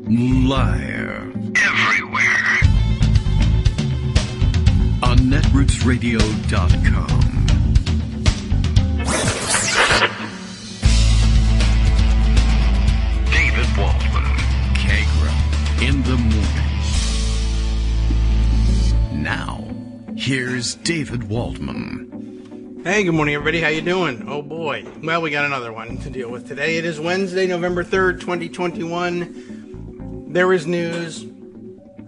Liar. Everywhere. On netrootsradio.com. David Waldman. Kagro. In the morning. Now, here's David Waldman. Hey, good morning, everybody. How you doing? Oh, boy. Well, we got another one to deal with today. It is Wednesday, November 3rd, 2021. There is news.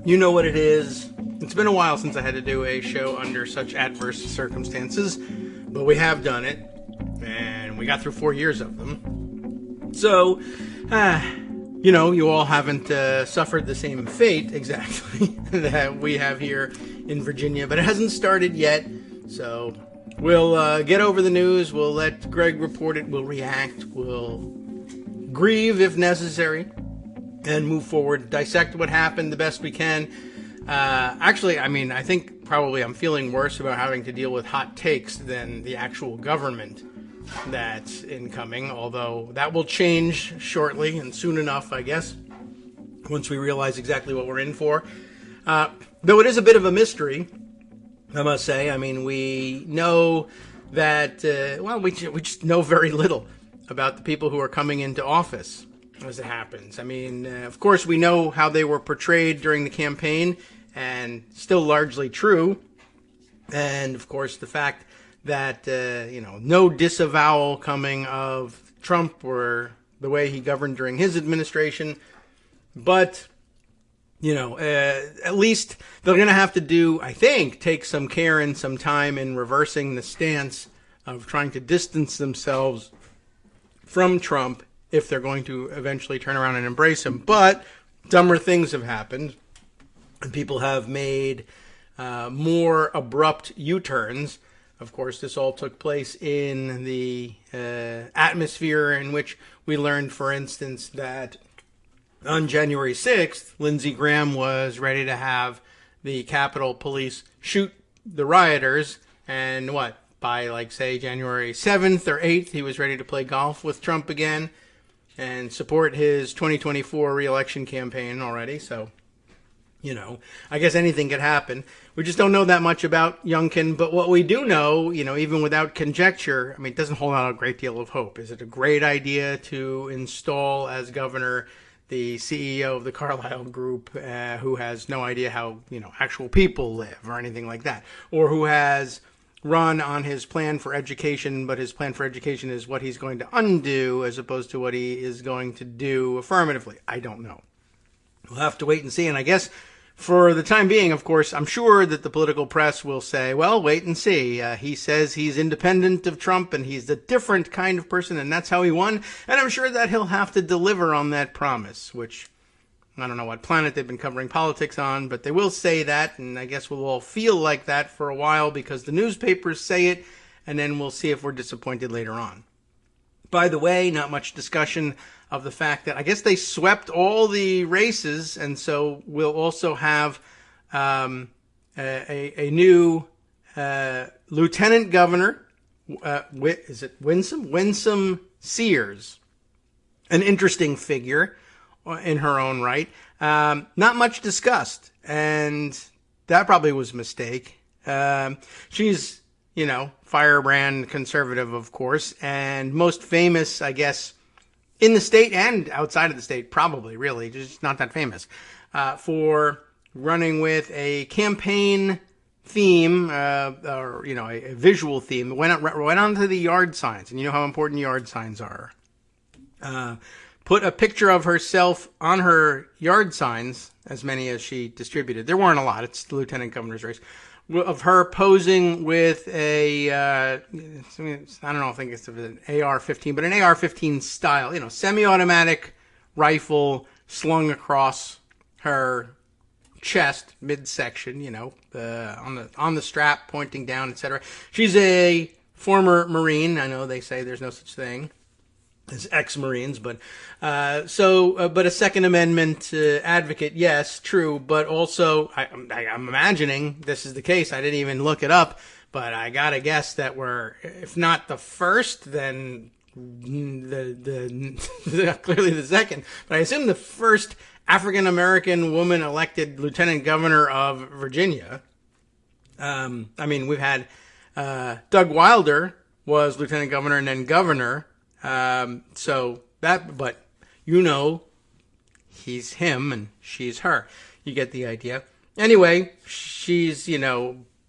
You know what it is. It's been a while since I had to do a show under such adverse circumstances, but we have done it, and we got through 4 years of them. So, you all haven't suffered the same fate, exactly, that we have here in Virginia, but it hasn't started yet, so we'll get over the news, we'll let Greg report it, we'll react, we'll grieve if necessary, and move forward, dissect what happened the best we can. I think probably I'm feeling worse about having to deal with hot takes than the actual government that's incoming, although that will change shortly and soon enough, I guess, once we realize exactly what we're in for. Though it is a bit of a mystery, I must say. I mean, we know that, we just know very little about the people who are coming into office as it happens. I mean, of course, we know how they were portrayed during the campaign, and still largely true. And, of course, the fact that, no disavowal coming of Trump or the way he governed during his administration. But, at least they're going to have to take some care and some time in reversing the stance of trying to distance themselves from Trump if they're going to eventually turn around and embrace him. But dumber things have happened, and people have made more abrupt U-turns. Of course, this all took place in the atmosphere in which we learned, for instance, that on January 6th, Lindsey Graham was ready to have the Capitol Police shoot the rioters, and by, January 7th or 8th, he was ready to play golf with Trump again and support his 2024 re-election campaign already. So, I guess anything could happen. We just don't know that much about Youngkin, but what we do know, even without conjecture, it doesn't hold out a great deal of hope. Is it a great idea to install as governor the CEO of the Carlyle Group, who has no idea how, actual people live or anything like that, or who has run on his plan for education, but his plan for education is what he's going to undo as opposed to what he is going to do affirmatively? I don't know. We'll have to wait and see. And I guess for the time being, of course, I'm sure that the political press will say, well, wait and see. He says he's independent of Trump and he's a different kind of person, and that's how he won. And I'm sure that he'll have to deliver on that promise, which I don't know what planet they've been covering politics on, but they will say that, and I guess we'll all feel like that for a while because the newspapers say it, and then we'll see if we're disappointed later on. By the way, not much discussion of the fact that I guess they swept all the races, and so we'll also have a new lieutenant governor. Is it Winsome? Winsome Sears, an interesting figure in her own right. Not much discussed, and that probably was a mistake. She's, firebrand conservative, of course, and most famous, I guess, in the state and outside of the state, probably, really, just not that famous, for running with a campaign theme, or, a visual theme. Went on to the yard signs, and you know how important yard signs are. Put a picture of herself on her yard signs, as many as she distributed. There weren't a lot. It's the lieutenant governor's race. Of her posing with I think it's an AR-15, but an AR-15 style, semi-automatic rifle slung across her chest, midsection, on the strap, pointing down, etc. She's a former Marine. I know they say there's no such thing as ex-Marines, but but a Second Amendment advocate, yes, true, but also I'm imagining this is the case. I didn't even look it up, but I gotta guess that we're, if not the first, then clearly the second, but I assume the first African-American woman elected lieutenant governor of Virginia. We've had Doug Wilder was lieutenant governor and then governor. But he's him and she's her. You get the idea. Anyway, she's,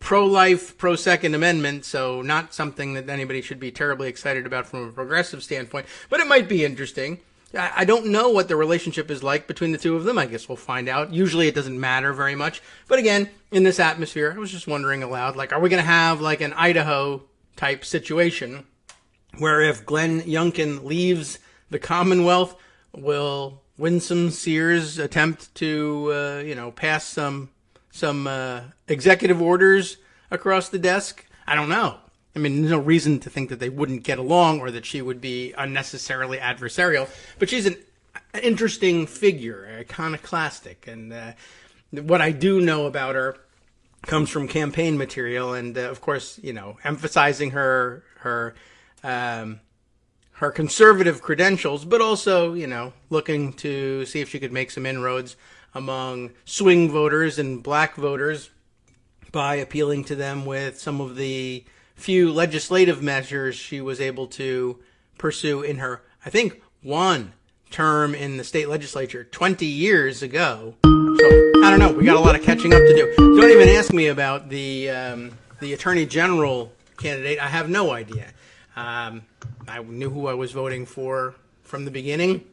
pro-life, pro-Second Amendment, so not something that anybody should be terribly excited about from a progressive standpoint, but it might be interesting. I don't know what the relationship is like between the two of them. I guess we'll find out. Usually it doesn't matter very much. But again, in this atmosphere, I was just wondering aloud, are we going to have an Idaho-type situation where if Glenn Youngkin leaves the Commonwealth, will Winsome Sears attempt to, pass some executive orders across the desk? I don't know. There's no reason to think that they wouldn't get along or that she would be unnecessarily adversarial. But she's an interesting figure, iconoclastic. And what I do know about her comes from campaign material. And, of course, emphasizing her conservative credentials, but also, looking to see if she could make some inroads among swing voters and black voters by appealing to them with some of the few legislative measures she was able to pursue in her, I think, one term in the state legislature 20 years ago. So, I don't know. We got a lot of catching up to do. Don't even ask me about the Attorney General candidate. I have no idea. I knew who I was voting for from the beginning,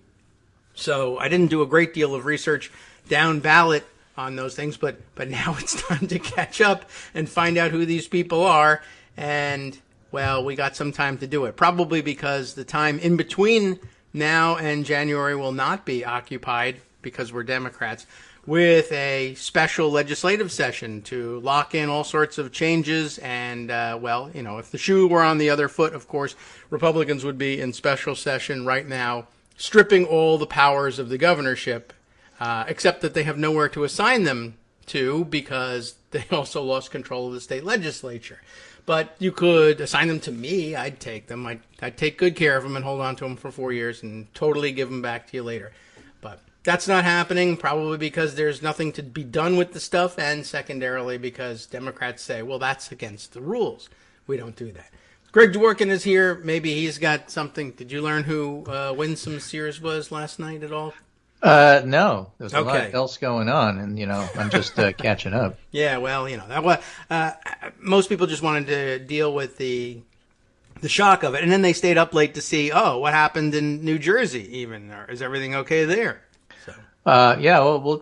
so I didn't do a great deal of research down ballot on those things, but now it's time to catch up and find out who these people are. And, well, we got some time to do it. Probably because the time in between now and January will not be occupied, because we're Democrats, with a special legislative session to lock in all sorts of changes. And, if the shoe were on the other foot, of course, Republicans would be in special session right now, stripping all the powers of the governorship, except that they have nowhere to assign them to because they also lost control of the state legislature. But you could assign them to me. I'd take them. I'd take good care of them and hold on to them for 4 years and totally give them back to you later. But that's not happening, probably because there's nothing to be done with the stuff, and secondarily because Democrats say, well, that's against the rules. We don't do that. Greg Dworkin is here. Maybe he's got something. Did you learn who Winsome Sears was last night at all? No, there's a lot else going on, and I'm just catching up. Yeah, well, that was most people just wanted to deal with the shock of it, and then they stayed up late to see, what happened in New Jersey. Even is everything okay there? So,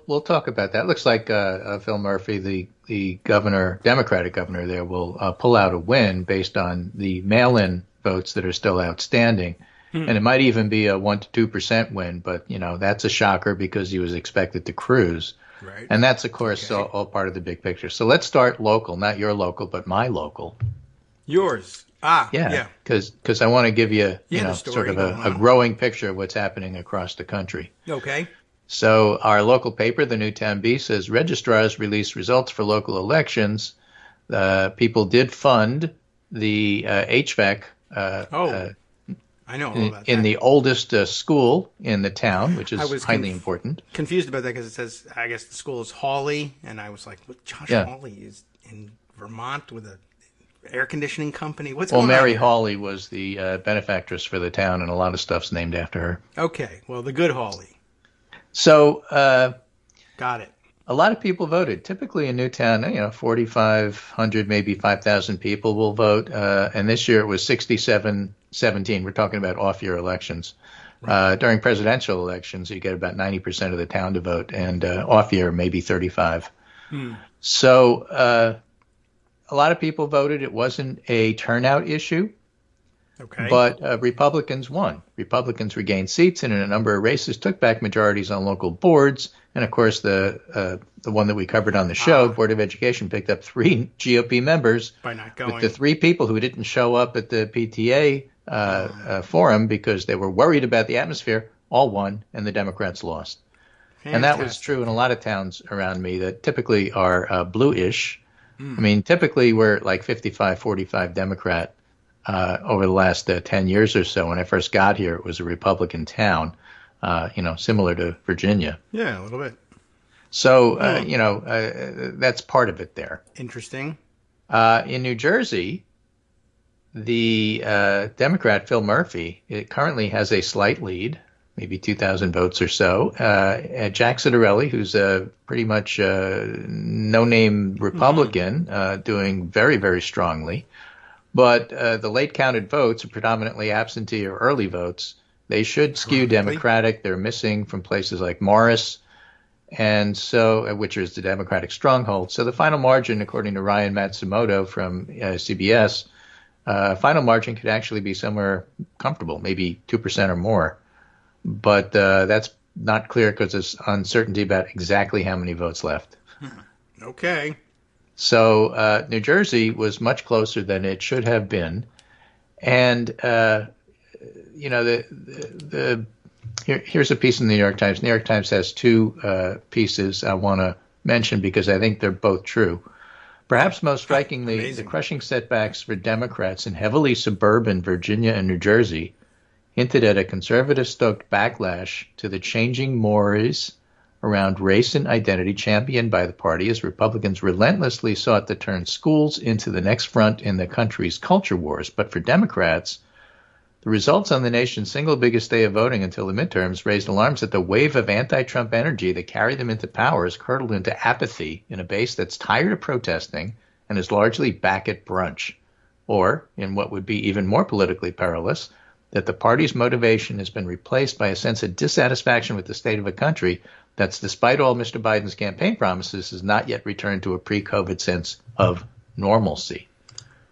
we'll talk about that. Looks like Phil Murphy, the governor, Democratic governor there, will pull out a win based on the mail-in votes that are still outstanding. And it might even be a 1% to 2% win, but, that's a shocker because he was expected to cruise. Right. And that's, of course, all part of the big picture. So let's start local, not your local, but my local. Yours. Yeah. Because I want to give you, sort of a growing picture of what's happening across the country. Okay. So our local paper, the Newtown Bee, says registrars release results for local elections. People did fund the HVAC I know all about that. In the oldest school in the town, which is highly important. Confused about that because it says, I guess the school is Hawley, and I was like, what, Josh Hawley is in Vermont with a air conditioning company? What's going on? Well, Mary Hawley was the benefactress for the town, and a lot of stuff's named after her. Okay, well, the good Hawley. So, got it. A lot of people voted. Typically in Newtown, 4,500, maybe 5,000 people will vote. And this year it was 67-17. We're talking about off-year elections. Right. During presidential elections, you get about 90% of the town to vote, and off-year maybe 35. So a lot of people voted. It wasn't a turnout issue. Okay. But Republicans won. Republicans regained seats and in a number of races took back majorities on local boards. And, of course, the one that we covered on the show, Board of Education, picked up 3 GOP members. By not going. With the 3 people who didn't show up at the PTA forum because they were worried about the atmosphere, all won, and the Democrats lost. Fantastic. And that was true in a lot of towns around me that typically are blue-ish. I mean, typically we're like 55-45 Democrat. over the last 10 years or so. When I first got here, it was a Republican town, similar to Virginia. Yeah, a little bit. So, that's part of it there. Interesting. In New Jersey, the Democrat, Phil Murphy, currently has a slight lead, maybe 2,000 votes or so. Jack Ciattarelli, who's a pretty much no-name Republican, doing very, very strongly. But the late counted votes are predominantly absentee or early votes. They should skew Democratic. They're missing from places like Morris, and so which is the Democratic stronghold. So the final margin, according to Ryan Matsumoto from CBS, final margin could actually be somewhere comfortable, maybe 2% or more. But that's not clear because there's uncertainty about exactly how many votes left. Okay. So New Jersey was much closer than it should have been. And, here's a piece in the New York Times. New York Times has two pieces I want to mention because I think they're both true. Perhaps most strikingly, the crushing setbacks for Democrats in heavily suburban Virginia and New Jersey hinted at a conservative-stoked backlash to the changing mores around race and identity championed by the party as Republicans relentlessly sought to turn schools into the next front in the country's culture wars. But for Democrats, the results on the nation's single biggest day of voting until the midterms raised alarms that the wave of anti-Trump energy that carried them into power has curdled into apathy in a base that's tired of protesting and is largely back at brunch. Or, in what would be even more politically perilous, that the party's motivation has been replaced by a sense of dissatisfaction with the state of a country that's, despite all Mr. Biden's campaign promises, has not yet returned to a pre-COVID sense of normalcy,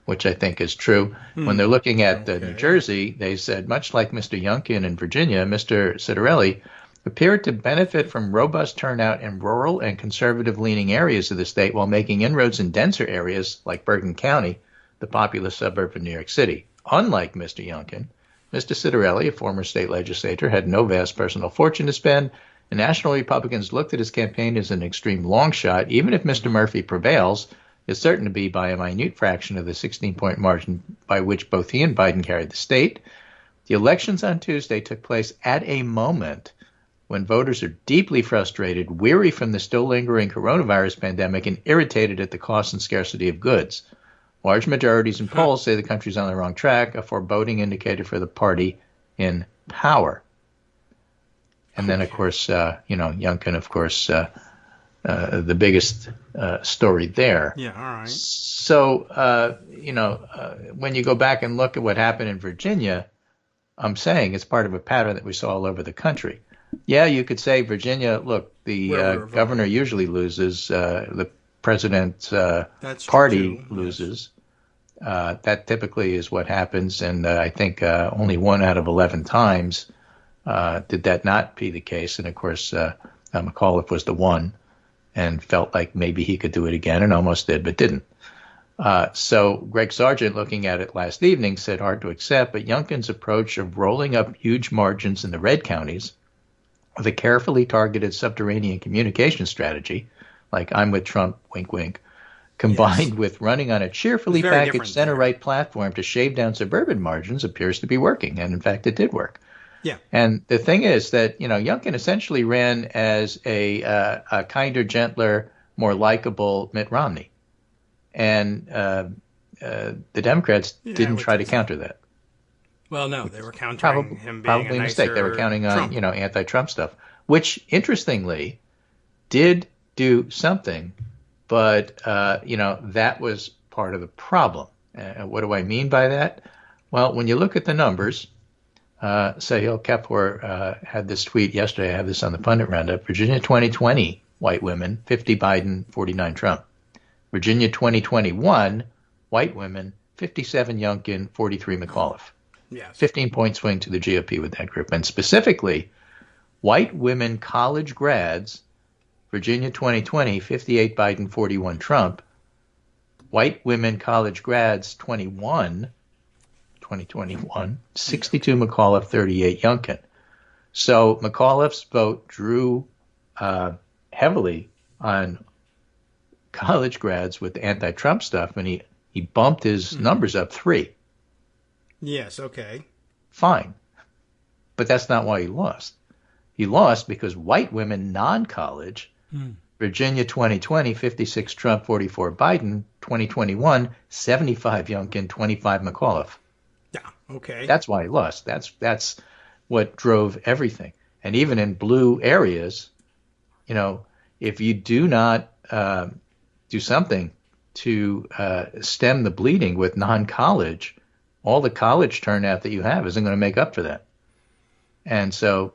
which I think is true. When they're looking at New Jersey, they said, much like Mr. Youngkin in Virginia, Mr. Ciattarelli appeared to benefit from robust turnout in rural and conservative-leaning areas of the state while making inroads in denser areas like Bergen County, the populous suburb of New York City. Unlike Mr. Youngkin, Mr. Ciattarelli, a former state legislator, had no vast personal fortune to spend, and national Republicans looked at his campaign as an extreme long shot. Even if Mr. Murphy prevails, it's certain to be by a minute fraction of the 16-point margin by which both he and Biden carried the state. The elections on Tuesday took place at a moment when voters are deeply frustrated, weary from the still lingering coronavirus pandemic, and irritated at the cost and scarcity of goods. Large majorities in polls say the country's on the wrong track, a foreboding indicator for the party in power. And then, of course, Youngkin, of course, the biggest story there. Yeah, all right. So, when you go back and look at what happened in Virginia, I'm saying it's part of a pattern that we saw all over the country. Yeah, you could say Virginia, look, the governor usually loses, the president's party loses. That typically is what happens, and I think only 1 out of 11 times did that not be the case. And, of course, McAuliffe was the one and felt like maybe he could do it again and almost did, but didn't. So Greg Sargent, looking at it last evening, said hard to accept, but Youngkin's approach of rolling up huge margins in the red counties with a carefully targeted subterranean communication strategy, like I'm with Trump, wink, wink, combined with running on a cheerfully packaged center-right platform to shave down suburban margins appears to be working. And, in fact, it did work. Yeah. And the thing is that, Youngkin essentially ran as a kinder, gentler, more likable Mitt Romney. And the Democrats didn't try to counter that. Well, no, they were countering him being probably a mistake. They were nicer counting on, Trump. anti-Trump stuff, which, interestingly, did do something. But, that was part of the problem. What do I mean by that? Well, when you look at the numbers, Sahil Kapoor had this tweet yesterday. I have this on the pundit roundup. Virginia 2020, white women, 50 Biden, 49 Trump. Virginia 2021, white women, 57 Youngkin, 43 McAuliffe. Yes. 15-point swing to the GOP with that group. And specifically, white women college grads, Virginia 2020, 58 Biden, 41 Trump. White women college grads, 2021, 62 McAuliffe, 38 Youngkin. So McAuliffe's vote drew heavily on college grads with anti-Trump stuff, and he bumped his numbers up 3. Yes, okay. Fine. But that's not why he lost. He lost because white women, non-college, Virginia 2020, 56 Trump, 44 Biden, 2021, 75 Youngkin, 25 McAuliffe. Yeah, okay. That's why he lost. That's what drove everything. And even in blue areas, if you do not do something to stem the bleeding with non-college, all the college turnout that you have isn't going to make up for that. And so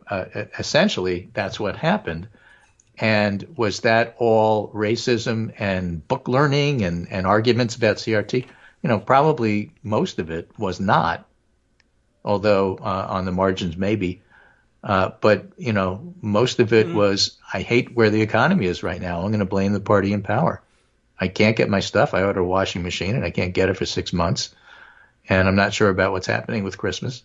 essentially that's what happened. And was that all racism and book learning and arguments about CRT? Probably most of it was not, although on the margins maybe. But most of it was, I hate where the economy is right now. I'm going to blame the party in power. I can't get my stuff. I ordered a washing machine and I can't get it for 6 months. And I'm not sure about what's happening with Christmas.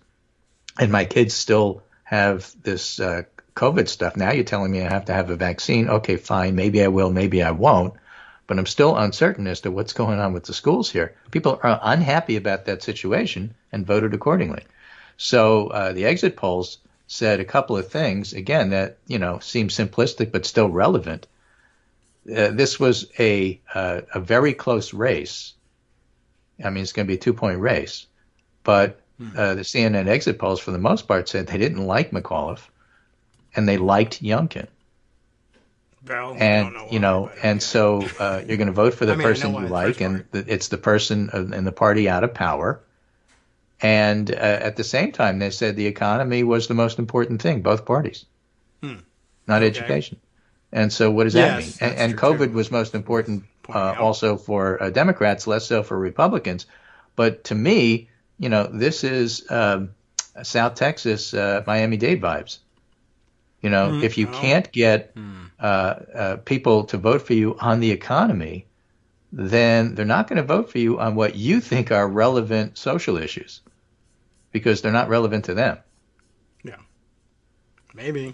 And my kids still have this COVID stuff. Now you're telling me I have to have a vaccine. Okay, fine. Maybe I will. Maybe I won't. But I'm still uncertain as to what's going on with the schools here. People are unhappy about that situation and voted accordingly. So the exit polls said a couple of things, again, that, seem simplistic but still relevant. This was a very close race. I mean, it's going to be a 2-point race. But the CNN exit polls, for the most part, said they didn't like McAuliffe and they liked Youngkin. Well, And so you're going to vote for the person you like, and it's the person in the party out of power. And at the same time, they said the economy was the most important thing, both parties, not education. And so what does that mean? And COVID was most important also for Democrats, less so for Republicans. But to me, this is South Texas, Miami-Dade vibes. If you can't get people to vote for you on the economy, then they're not going to vote for you on what you think are relevant social issues because they're not relevant to them. Yeah, maybe.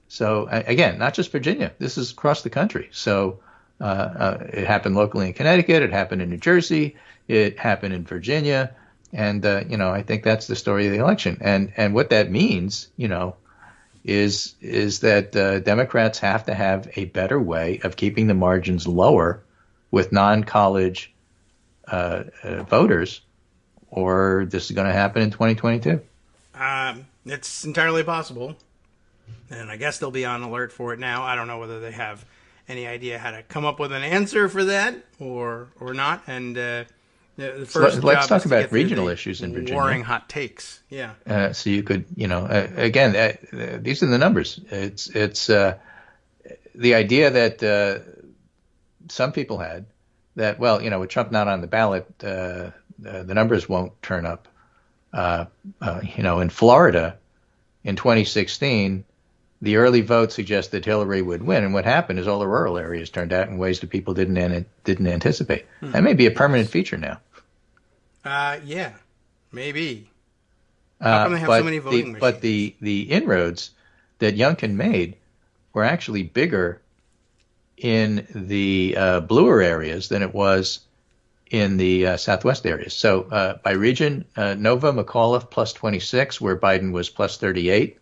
So, again, not just Virginia. This is across the country. So it happened locally in Connecticut. It happened in New Jersey. It happened in Virginia. And, I think that's the story of the election. And what that means, is that Democrats have to have a better way of keeping the margins lower with non-college voters, or this is going to happen in 2022. It's entirely possible, and I guess they'll be on alert for it now. I don't know whether they have any idea how to come up with an answer for that or not. And the first let's talk about regional issues in Virginia. Warring hot takes, yeah. So you could, again, these are the numbers. It's the idea that some people had that, well, with Trump not on the ballot, the numbers won't turn up. In Florida in 2016, the early vote suggested Hillary would win, and what happened is all the rural areas turned out in ways that people didn't anticipate. That may be a permanent feature now. Yeah, maybe. How come they have so many voting machines? But the inroads that Youngkin made were actually bigger in the bluer areas than it was in the southwest areas. So by region, Nova, McAuliffe plus 26, where Biden was plus 38.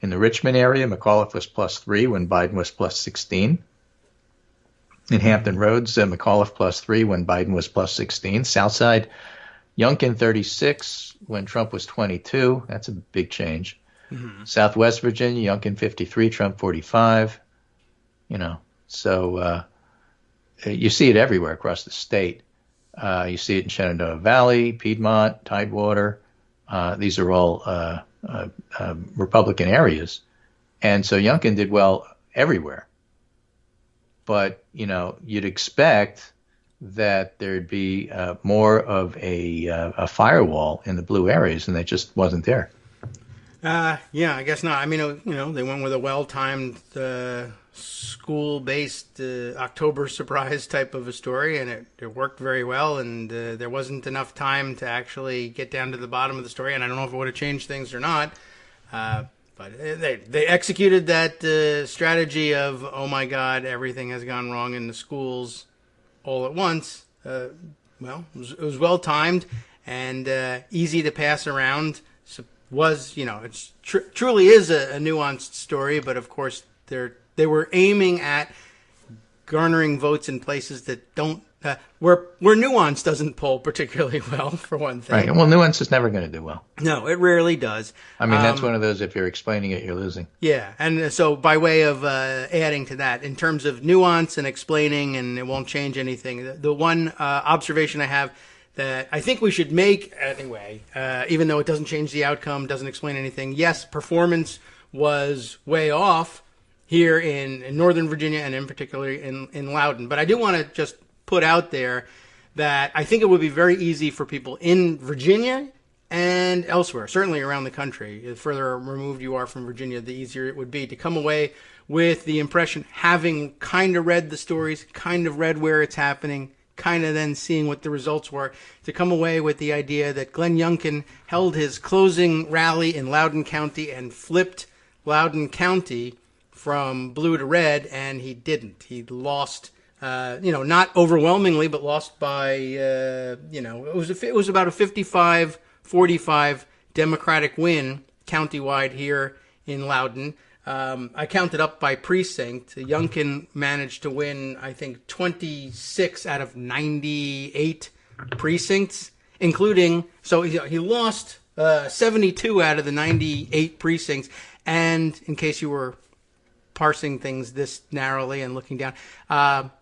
In the Richmond area, McAuliffe was plus 3 when Biden was plus 16. In Hampton Roads, McAuliffe plus 3 when Biden was plus 16. Southside, Youngkin 36 when Trump was 22. That's a big change. Southwest Virginia, Youngkin 53, Trump 45. So you see it everywhere across the state. You see it in Shenandoah Valley, Piedmont, Tidewater. These are all Republican areas. And so Youngkin did well everywhere. But, you'd expect that there'd be more of a firewall in the blue areas, and that just wasn't there. Yeah, I guess not. I mean, they went with a well-timed school-based October surprise type of a story, and it worked very well, and there wasn't enough time to actually get down to the bottom of the story, and I don't know if it would have changed things or not. But they executed that strategy of, oh my God, everything has gone wrong in the schools all at once. Well, it was well timed, and easy to pass around. So was, it truly is a nuanced story, but of course they were aiming at garnering votes in places that don't where nuance doesn't poll particularly well, for one thing. Right. Well, nuance is never going to do well. No, it rarely does. I mean, that's one of those, if you're explaining it, you're losing. Yeah, and so by way of adding to that, in terms of nuance and explaining, and it won't change anything, the one observation I have that I think we should make anyway, even though it doesn't change the outcome, doesn't explain anything, yes, performance was way off here in Northern Virginia and in particular in Loudoun. But I do want to just put out there that I think it would be very easy for people in Virginia and elsewhere, certainly around the country. The further removed you are from Virginia, the easier it would be to come away with the impression, having kind of read the stories, kind of read where it's happening, kind of then seeing what the results were, to come away with the idea that Glenn Youngkin held his closing rally in Loudoun County and flipped Loudoun County from blue to red, and he didn't. He lost, not overwhelmingly, but lost by, it was about a 55-45 Democratic win countywide here in Loudoun. I counted up by precinct. Youngkin managed to win, I think, 26 out of 98 precincts, including, so he lost 72 out of the 98 precincts. And in case you were parsing things this narrowly and looking down,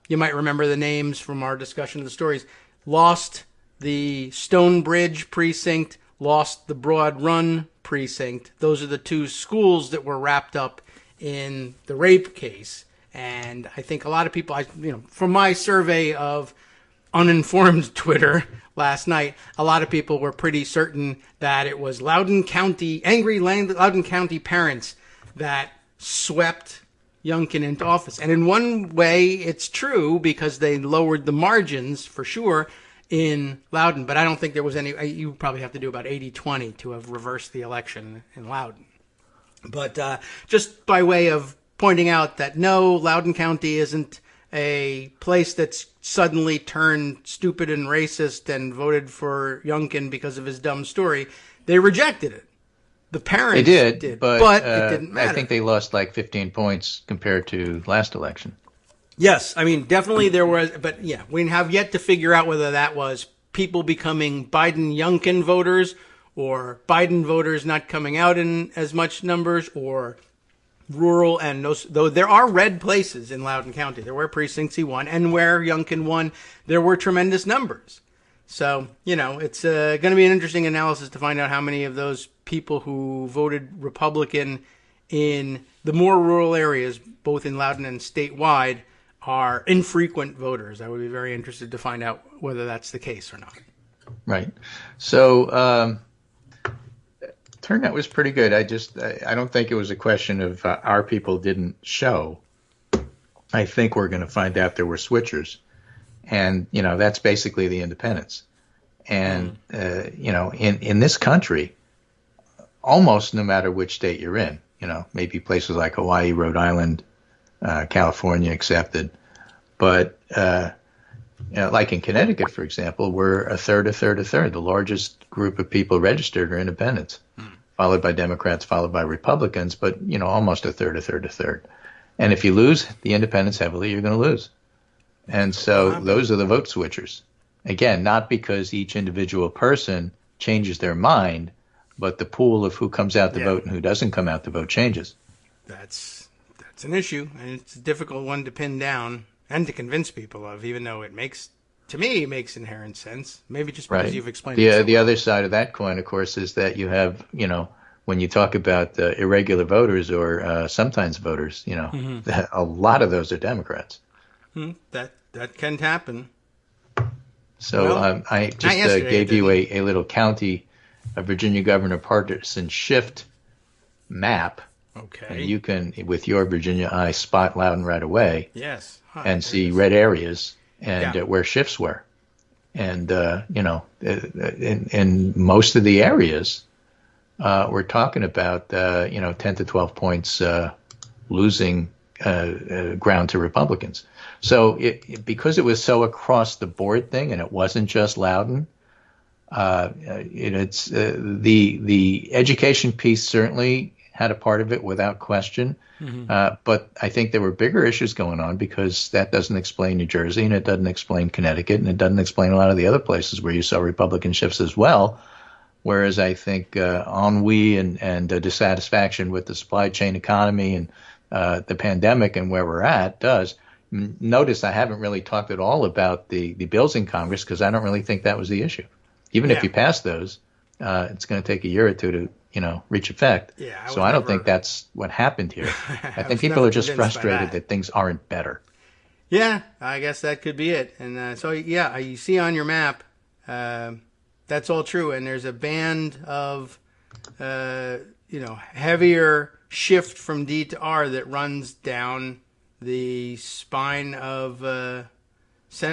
you might remember the names from our discussion of the stories. Lost the Stonebridge precinct, lost the Broad Run precinct. Those are the two schools that were wrapped up in the rape case. And I think a lot of people, from my survey of uninformed Twitter last night, a lot of people were pretty certain that it was angry Loudoun County parents that swept Youngkin into office. And in one way, it's true, because they lowered the margins for sure in Loudoun. But I don't think there was any, you probably have to do about 80-20 to have reversed the election in Loudoun. But just by way of pointing out that no, Loudoun County isn't a place that's suddenly turned stupid and racist and voted for Youngkin because of his dumb story. They rejected it. The parents did, but it didn't matter. I think they lost like 15 points compared to last election. Yes, I mean, definitely there was, but yeah, we have yet to figure out whether that was people becoming Biden-Youngkin voters, or Biden voters not coming out in as much numbers, or rural, and though there are red places in Loudoun County. There were precincts he won, and where Youngkin won, there were tremendous numbers. So, it's going to be an interesting analysis to find out how many of those people who voted Republican in the more rural areas, both in Loudoun and statewide, are infrequent voters. I would be very interested to find out whether that's the case or not. Right. So, turnout was pretty good. I don't think it was a question of our people didn't show. I think we're going to find out there were switchers. And, that's basically the independents. And, in this country, almost no matter which state you're in, maybe places like Hawaii, Rhode Island, California accepted. But, like in Connecticut, for example, we're a third. The largest group of people registered are independents, followed by Democrats, followed by Republicans, but, almost a third. And if you lose the independents heavily, you're going to lose. And so those are the vote switchers. Again, not because each individual person changes their mind, but the pool of who comes out to vote and who doesn't come out to vote changes. That's an issue, and it's a difficult one to pin down and to convince people of, even though it makes inherent sense. Maybe just because you've explained it so well. The other side of that coin, of course, is that you have, when you talk about irregular voters or sometimes voters, a lot of those are Democrats. That can happen. So I just gave you a little county, a Virginia governor partisan shift map. Okay. And you can, with your Virginia eye, spot Loudoun right away. Yes. And see red areas and where shifts were. And, in most of the areas, we're talking about, 10 to 12 points losing ground to Republicans. So because it was so across the board thing and it wasn't just Loudoun, It's the education piece certainly had a part of it without question. But I think there were bigger issues going on because that doesn't explain New Jersey and it doesn't explain Connecticut and it doesn't explain a lot of the other places where you saw Republican shifts as well. Whereas I think ennui and dissatisfaction with the supply chain economy and the pandemic and where we're at does. Notice I haven't really talked at all about the bills in Congress because I don't really think that was the issue. Even if you pass those, it's going to take a year or two to reach effect. So I don't think that's what happened here. I think people are just frustrated that things aren't better. Yeah, I guess that could be it. And so you see on your map, that's all true. And there's a band of, heavier shift from D to R that runs down the spine of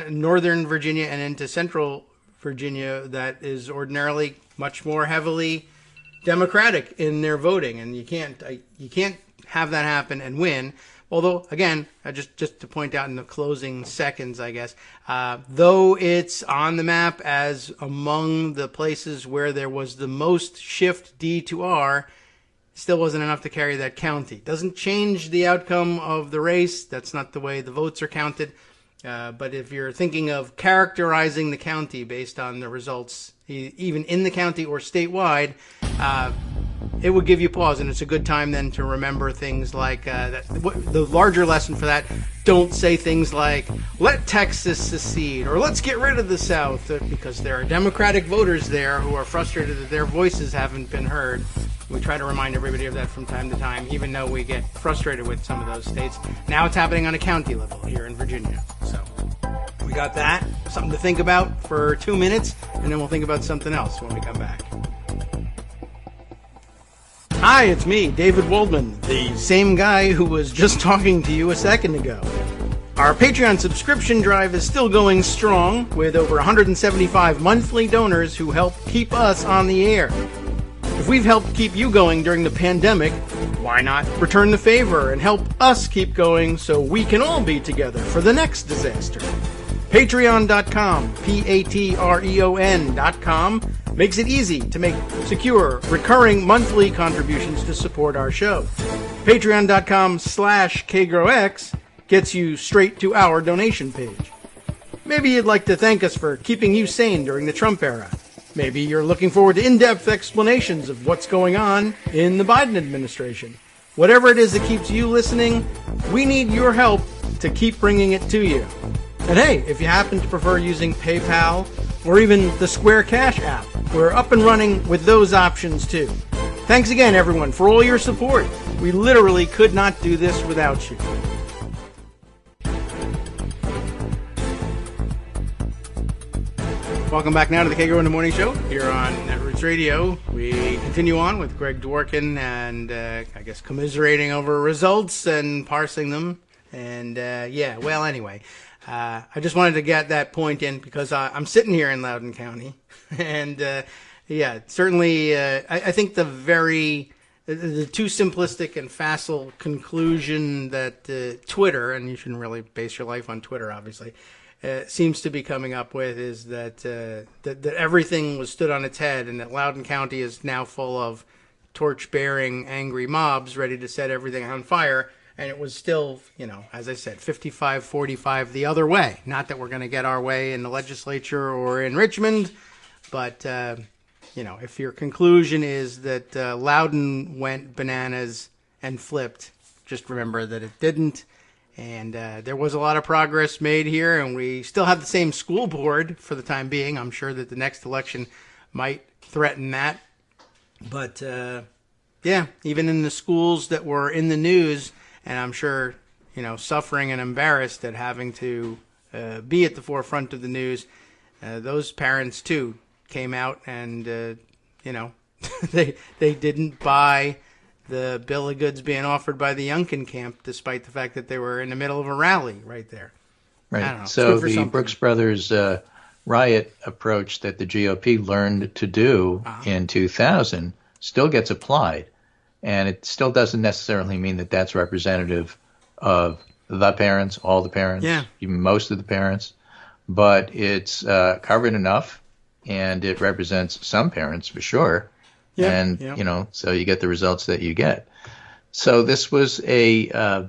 Northern Virginia and into Central Virginia that is ordinarily much more heavily Democratic in their voting, and you can't have that happen and win. Although, again, just to point out in the closing seconds, I guess, though it's on the map as among the places where there was the most shift D to R, still wasn't enough to carry that county. Doesn't change the outcome of the race. That's not the way the votes are counted. But if you're thinking of characterizing the county based on the results, even in the county or statewide, it would give you pause, and it's a good time then to remember things like the larger lesson for that. Don't say things like, let Texas secede, or let's get rid of the South, because there are Democratic voters there who are frustrated that their voices haven't been heard. We try to remind everybody of that from time to time, even though we get frustrated with some of those states. Now it's happening on a county level here in Virginia. So we got that. Something to think about for 2 minutes, and then we'll think about something else when we come back. Hi, it's me, David Waldman, the same guy who was just talking to you a second ago. Our Patreon subscription drive is still going strong, with over 175 monthly donors who help keep us on the air. If we've helped keep you going during the pandemic, why not return the favor and help us keep going so we can all be together for the next disaster? Patreon.com, Patreon.com, makes it easy to make secure, recurring monthly contributions to support our show. Patreon.com/KagroX gets you straight to our donation page. Maybe you'd like to thank us for keeping you sane during the Trump era. Maybe you're looking forward to in-depth explanations of what's going on in the Biden administration. Whatever it is that keeps you listening, we need your help to keep bringing it to you. And hey, if you happen to prefer using PayPal or even the Square Cash app, we're up and running with those options too. Thanks again, everyone, for all your support. We literally could not do this without you. Welcome back now to the Kagro in the Morning Show here on Netroots Radio. We continue on with Greg Dworkin and I guess commiserating over results and parsing them. And anyway, I just wanted to get that point in because I'm sitting here in Loudoun County. And certainly I think the too simplistic and facile conclusion that Twitter, and you shouldn't really base your life on Twitter, obviously, seems to be coming up with is that everything was stood on its head and that Loudoun County is now full of torch-bearing angry mobs ready to set everything on fire. And it was still, as I said, 55-45 the other way. Not that we're going to get our way in the legislature or in Richmond, but, if your conclusion is that Loudoun went bananas and flipped, just remember that it didn't. And there was a lot of progress made here, and we still have the same school board for the time being. I'm sure that the next election might threaten that. But, even in the schools that were in the news, and I'm sure, suffering and embarrassed at having to be at the forefront of the news, those parents, too, came out and, they didn't buy the bill of goods being offered by the Youngkin camp, despite the fact that they were in the middle of a rally right there. Right. I don't know. So the Brooks Brothers riot approach that the GOP learned to do in 2000 still gets applied. And it still doesn't necessarily mean that that's representative of the parents, all the parents, even most of the parents. But it's covered enough and it represents some parents for sure. Yeah, And, yeah. so you get the results that you get. So this was another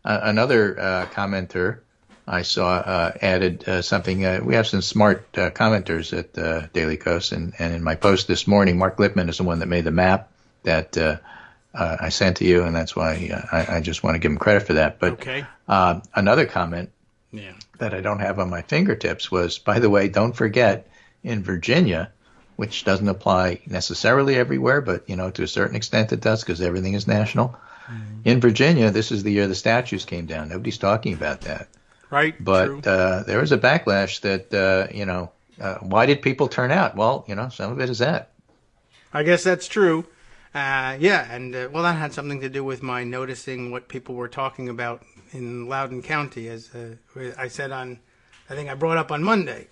commenter I saw added something. We have some smart commenters at Daily Kos, and in my post this morning, Mark Lippman is the one that made the map that I sent to you, and that's why I just want to give him credit for that. But Okay. Another comment Yeah. that I don't have on my fingertips was, by the way, don't forget, in Virginia, which doesn't apply necessarily everywhere, but, to a certain extent it does because everything is national. In Virginia, this is the year the statues came down. Nobody's talking about that. Right. But True. there was a backlash that, why did people turn out? Well, some of it is that. I guess that's true. Yeah, and well, that had something to do with my noticing what people were talking about in Loudoun County. As I said I think I brought up on Monday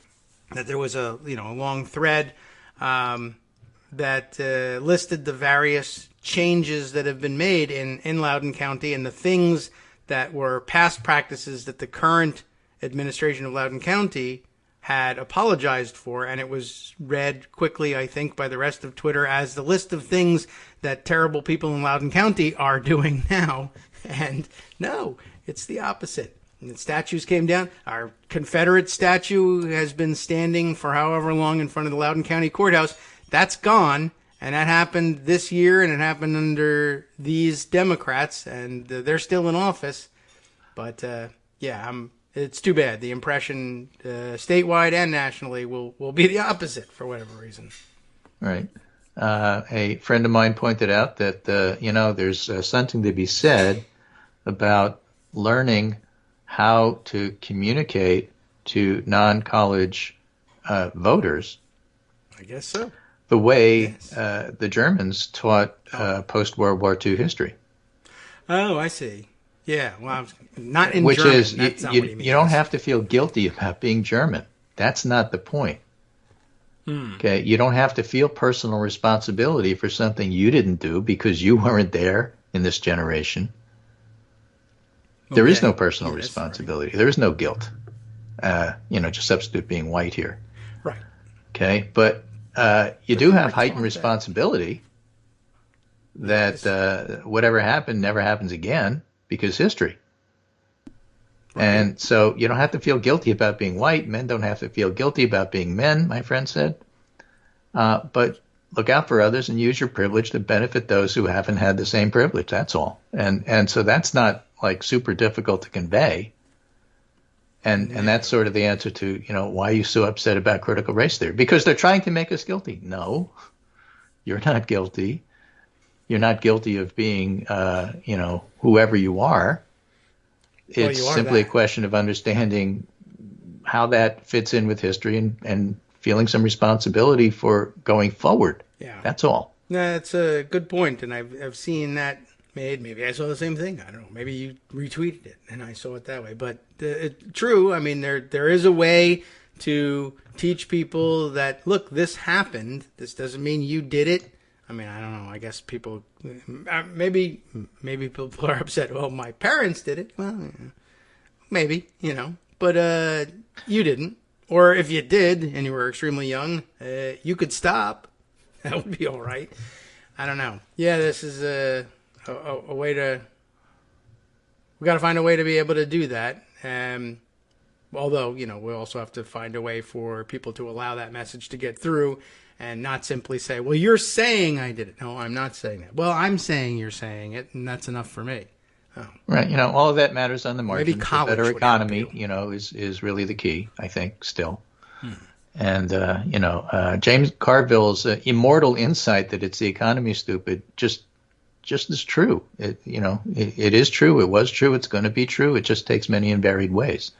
that there was a long thread that listed the various changes that have been made in Loudoun County and the things that were past practices that the current administration of Loudoun County had apologized for, and it was read quickly, I think, by the rest of Twitter as the list of things that terrible people in Loudoun County are doing now. And no, it's the opposite. And the statues came down. Our Confederate statue has been standing for however long in front of the Loudoun County Courthouse. That's gone, and that happened this year, and it happened under these Democrats, and they're still in office. But, it's too bad. The impression statewide and nationally will be the opposite for whatever reason. Right. A friend of mine pointed out that, there's something to be said about learning how to communicate to non-college voters. I guess so. The way Yes. the Germans taught post-World War II history. Oh, I see. Yeah, well, not in Which German. is, That's not what he means. you don't have to feel guilty about being German. That's not the point. Okay, you don't have to feel personal responsibility for something you didn't do because you weren't there in this generation. There is no personal responsibility. Right. There is no guilt. Just substitute being white here. Right. Okay, but you do have heightened responsibility that whatever happened never happens again because history. Right. And so you don't have to feel guilty about being white. Men don't have to feel guilty about being men, my friend said. But look out for others and use your privilege to benefit those who haven't had the same privilege. That's all. And so that's not like super difficult to convey. And that's sort of the answer to, why are you so upset about critical race theory? Because they're trying to make us guilty. No, you're not guilty. You're not guilty of being, whoever you are. It's simply a question of understanding how that fits in with history and feeling some responsibility for going forward. Yeah. That's all. That's a good point, and I've seen that made. Maybe I saw the same thing. I don't know. Maybe you retweeted it, and I saw it that way. But true. I mean, there is a way to teach people that, look, this happened. This doesn't mean you did it. I mean, I don't know. I guess people, maybe people are upset. Well, my parents did it. Well, maybe, but you didn't. Or if you did and you were extremely young, you could stop. That would be all right. I don't know. Yeah, this is a way to. We got to find a way to be able to do that. Although, we also have to find a way for people to allow that message to get through. And not simply say, well, you're saying I did it. No, I'm not saying that. Well, I'm saying you're saying it, and that's enough for me. Oh. Right. All of that matters on the margin. Maybe college better economy, is really the key, I think, still. And, James Carville's immortal insight that it's the economy, stupid, just is true. It is true. It was true. It's going to be true. It just takes many and varied ways.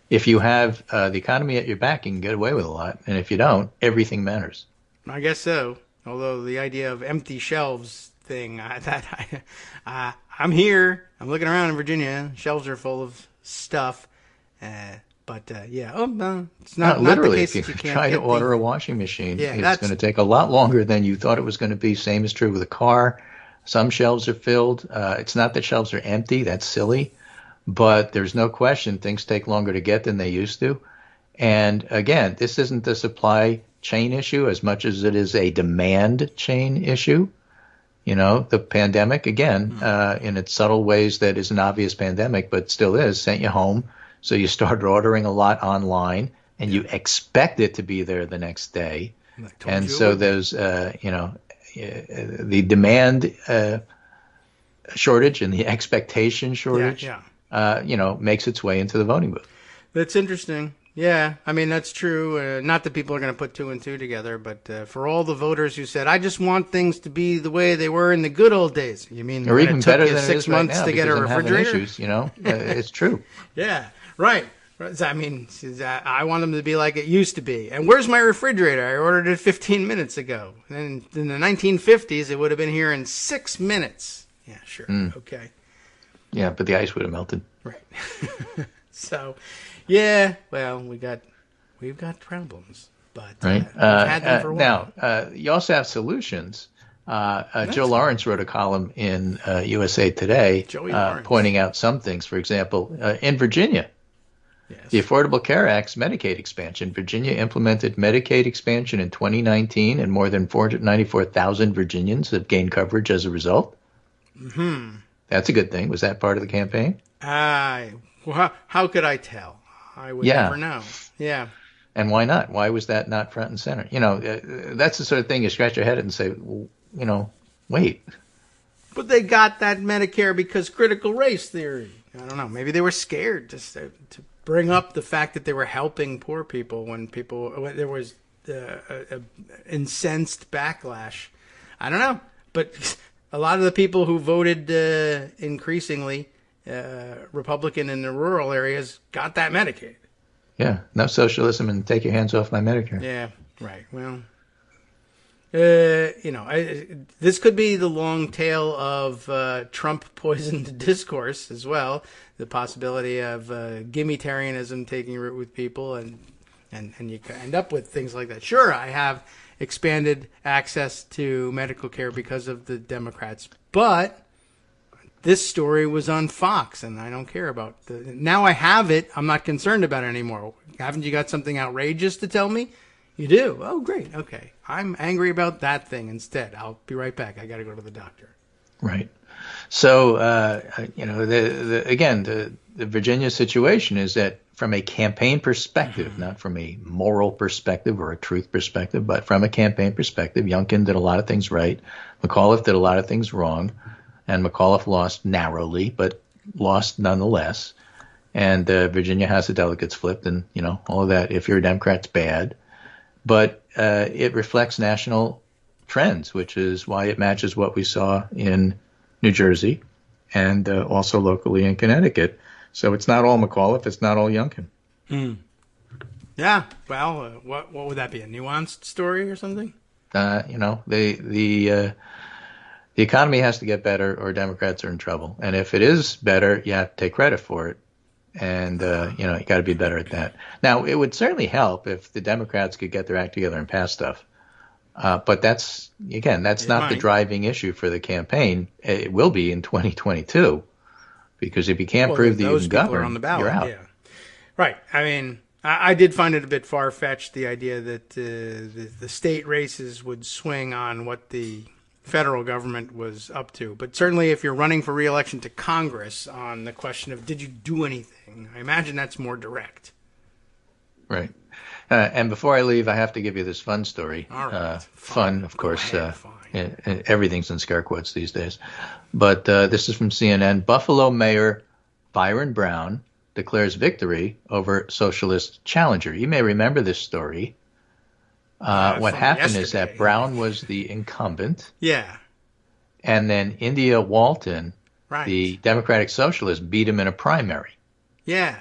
If you have the economy at your back, you can get away with a lot. And if you don't, everything matters. I guess so. Although the idea of empty shelves thing, I'm here. I'm looking around in Virginia. Shelves are full of stuff. It's not literally. The case if you can't try to order a washing machine, it's going to take a lot longer than you thought it was going to be. Same is true with a car. Some shelves are filled. It's not that shelves are empty. That's silly. But there's no question things take longer to get than they used to. And again, this isn't the supply chain issue as much as it is a demand chain issue. You know, the pandemic, again, in its subtle ways that is an obvious pandemic, but still is, sent you home. So you started ordering a lot online, and you expect it to be there the next day. And so there's, the demand shortage and the expectation shortage, makes its way into the voting booth. That's interesting. Yeah, I mean, that's true. Not that people are going to put two and two together, but for all the voters who said, I just want things to be the way they were in the good old days. You mean or even better than 6 months right now, to get a refrigerator? Issues, it's true. Yeah, right. I mean, I want them to be like it used to be. And where's my refrigerator? I ordered it 15 minutes ago. And in the 1950s, it would have been here in 6 minutes. Yeah, sure. Okay. Yeah, but the ice would have melted. Right. So, yeah, well, we've got problems, but right. We've had them for a while. Now, you also have solutions. Joe Lawrence wrote a column in USA Today pointing out some things. For example, in Virginia, the Affordable Care Act's Medicaid expansion. Virginia implemented Medicaid expansion in 2019, and more than 494,000 Virginians have gained coverage as a result. Mm-hmm. That's a good thing. Was that part of the campaign? Well, how could I tell? I would never know. Yeah. And why not? Why was that not front and center? That's the sort of thing you scratch your head at and say, wait. But they got that Medicare because critical race theory. I don't know. Maybe they were scared to bring up the fact that they were helping poor people when there was a incensed backlash. I don't know. But a lot of the people who voted increasingly Republican in the rural areas got that Medicaid. Yeah, no socialism and take your hands off my Medicare. Yeah, right. Well, this could be the long tail of Trump poisoned discourse as well. The possibility of gimmitarianism taking root with people, and you could end up with things like that. Sure, I have expanded access to medical care because of the Democrats, but this story was on Fox, and I don't care about now I have it. I'm not concerned about it anymore. Haven't you got something outrageous to tell me? You do? Oh, great. Okay. I'm angry about that thing instead. I'll be right back. I got to go to the doctor. Right. So, the Virginia situation is that from a campaign perspective, not from a moral perspective or a truth perspective, but from a campaign perspective, Youngkin did a lot of things right. McAuliffe did a lot of things wrong. And McAuliffe lost narrowly, but lost nonetheless. And Virginia has the delegates flipped, and all of that. If you're a Democrat, it's bad, but it reflects national trends, which is why it matches what we saw in New Jersey and also locally in Connecticut. So it's not all McAuliffe, it's not all Youngkin. Yeah. Well, what would that be? A nuanced story or something? The economy has to get better or Democrats are in trouble. And if it is better, you have to take credit for it. And, you got to be better at that. Now, it would certainly help if the Democrats could get their act together and pass stuff. But that's not the driving issue for the campaign. It will be in 2022, because if you can't prove that you can govern, on the ballot, you're out. Yeah. Right. I mean, I did find it a bit far-fetched, the idea that the state races would swing on what the federal government was up to. But certainly if you're running for re-election to Congress on the question of did you do anything, I imagine that's more direct. Right. And before I leave, I have to give you this fun story. All right. Fun, of course. Everything's in scare quotes these days. But this is from CNN. Buffalo Mayor Byron Brown declares victory over socialist challenger. You may remember this story. What happened is that Brown was the incumbent. Yeah. And then India Walton, the Democratic Socialist, beat him in a primary. Yeah.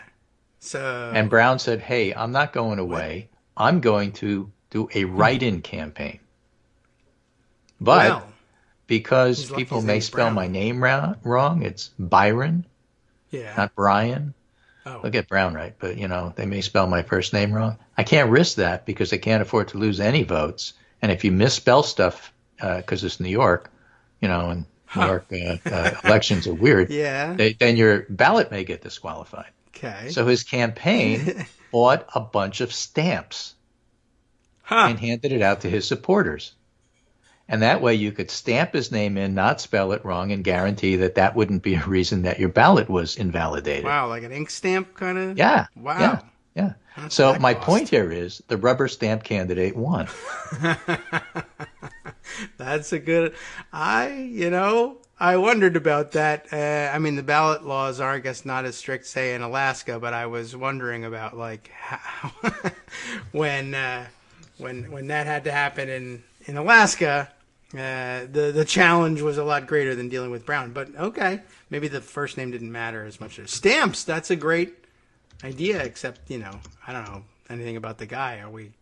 And Brown said, hey, I'm not going away. I'm going to do a write-in campaign. But because people may spell my name wrong, it's Byron, not Brian. Oh. They'll get Brown right, but, they may spell my first name wrong. I can't risk that because I can't afford to lose any votes. And if you misspell stuff, because it's New York, and New York elections are weird, then your ballot may get disqualified. Okay. So his campaign bought a bunch of stamps and handed it out to his supporters. And that way you could stamp his name in, not spell it wrong, and guarantee that that wouldn't be a reason that your ballot was invalidated. Wow, like an ink stamp kind of? Yeah. Wow. Yeah. That's So that my cost. point here is the rubber stamp candidate won. That's a good. I wondered about that. I mean, the ballot laws are, I guess, not as strict, say, in Alaska, but I was wondering about like how, when that had to happen in Alaska. The challenge was a lot greater than dealing with Brown. But okay, maybe the first name didn't matter as much as stamps. That's a great idea, except, I don't know anything about the guy. I mean,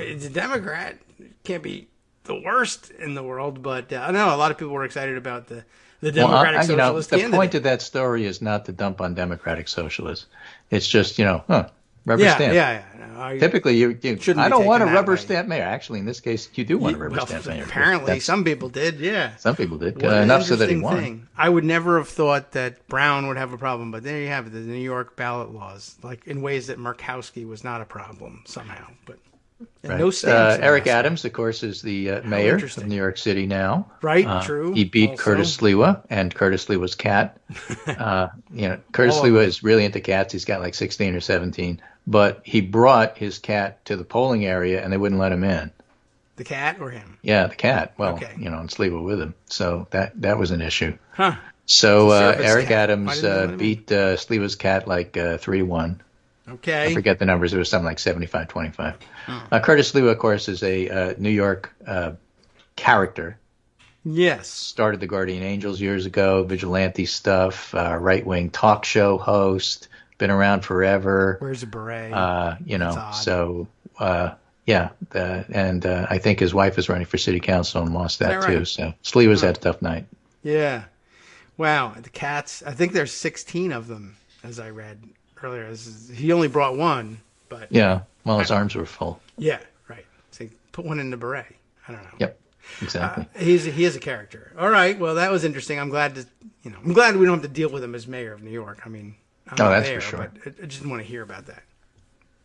it's a Democrat. It can't be the worst in the world, but I know a lot of people were excited about the Democratic Socialist the candidate. point of that story is not to dump on Democratic Socialists. It's just, rubber stamp. Yeah. No, Typically, you shouldn't I be don't want a taken that rubber way. stamp mayor. Actually, in this case, you do want a rubber stamp mayor. Apparently, That's- some people did, yeah. Some people did. What an Enough so that he interesting won. thing. I would never have thought that Brown would have a problem, but there you have it, the New York ballot laws, like in ways that Murkowski was not a problem somehow. But and Right. no stamps. in Eric Alaska. Adams, of course, is the mayor of interesting. New York City now. Right, true. He beat Also. Curtis Sliwa and Curtis Sliwa's cat. Curtis All of Sliwa is really into cats. He's got like 16 or 17. But he brought his cat to the polling area, and they wouldn't let him in. The cat or him? Yeah, the cat. Well, Okay. and Sliwa with him. So that was an issue. Huh. So It's a service Eric cat. Why Adams didn't they let him in? beat Sliwa's cat like 3-1. Okay. I forget the numbers. It was something like 75-25. Curtis Sliwa, of course, is a New York character. Yes. Started the Guardian Angels years ago, vigilante stuff, right-wing talk show host, been around forever. Where's a beret? odd. So and I think his wife is running for city council and lost that Is that too. right? So Sliwa's had a tough night. Yeah. Wow. The cats, I think there's 16 of them, as I read earlier. He only brought one, but Yeah, well, his arms were full. yeah, right. So put one in the beret. I don't know. Yep, exactly. He is a character. All right. Well, that was interesting. I'm glad I'm glad we don't have to deal with him as mayor of New York. I mean, I'm not that's there, for sure. but I just didn't want to hear about that.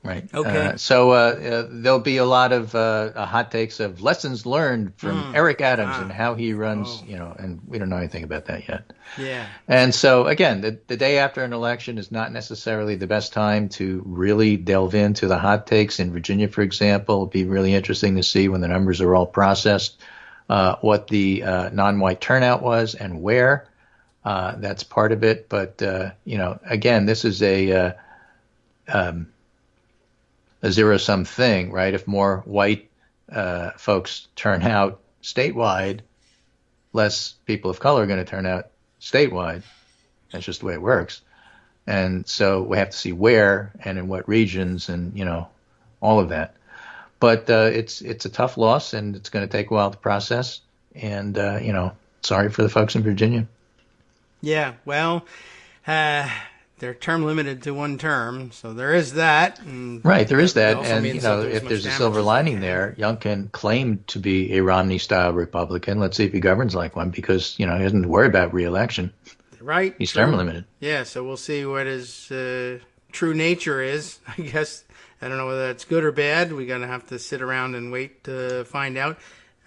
Right. Okay. So there'll be a lot of hot takes of lessons learned from Eric Adams and how he runs, and we don't know anything about that yet. Yeah. And so, again, the day after an election is not necessarily the best time to really delve into the hot takes. In Virginia, for example, it'll be really interesting to see when the numbers are all processed what the non-white turnout was and where. That's part of it. But, again, this is a zero-sum thing, right? If more white folks turn out statewide, less people of color are going to turn out statewide. That's just the way it works. And so we have to see where and in what regions and, all of that. But it's a tough loss, and it's going to take a while to process. And, sorry for the folks in Virginia. Yeah. Well, they're term limited to one term, so there is that. And Right, there is that that. also And, means that if much there's a damage silver as they lining can. there, Youngkin claimed to be a Romney-style Republican. Let's see if he governs like one because, he doesn't worry about re-election. Right. He's True. term limited. Yeah, so we'll see what his true nature is. I guess I don't know whether that's good or bad. We're gonna have to sit around and wait to find out.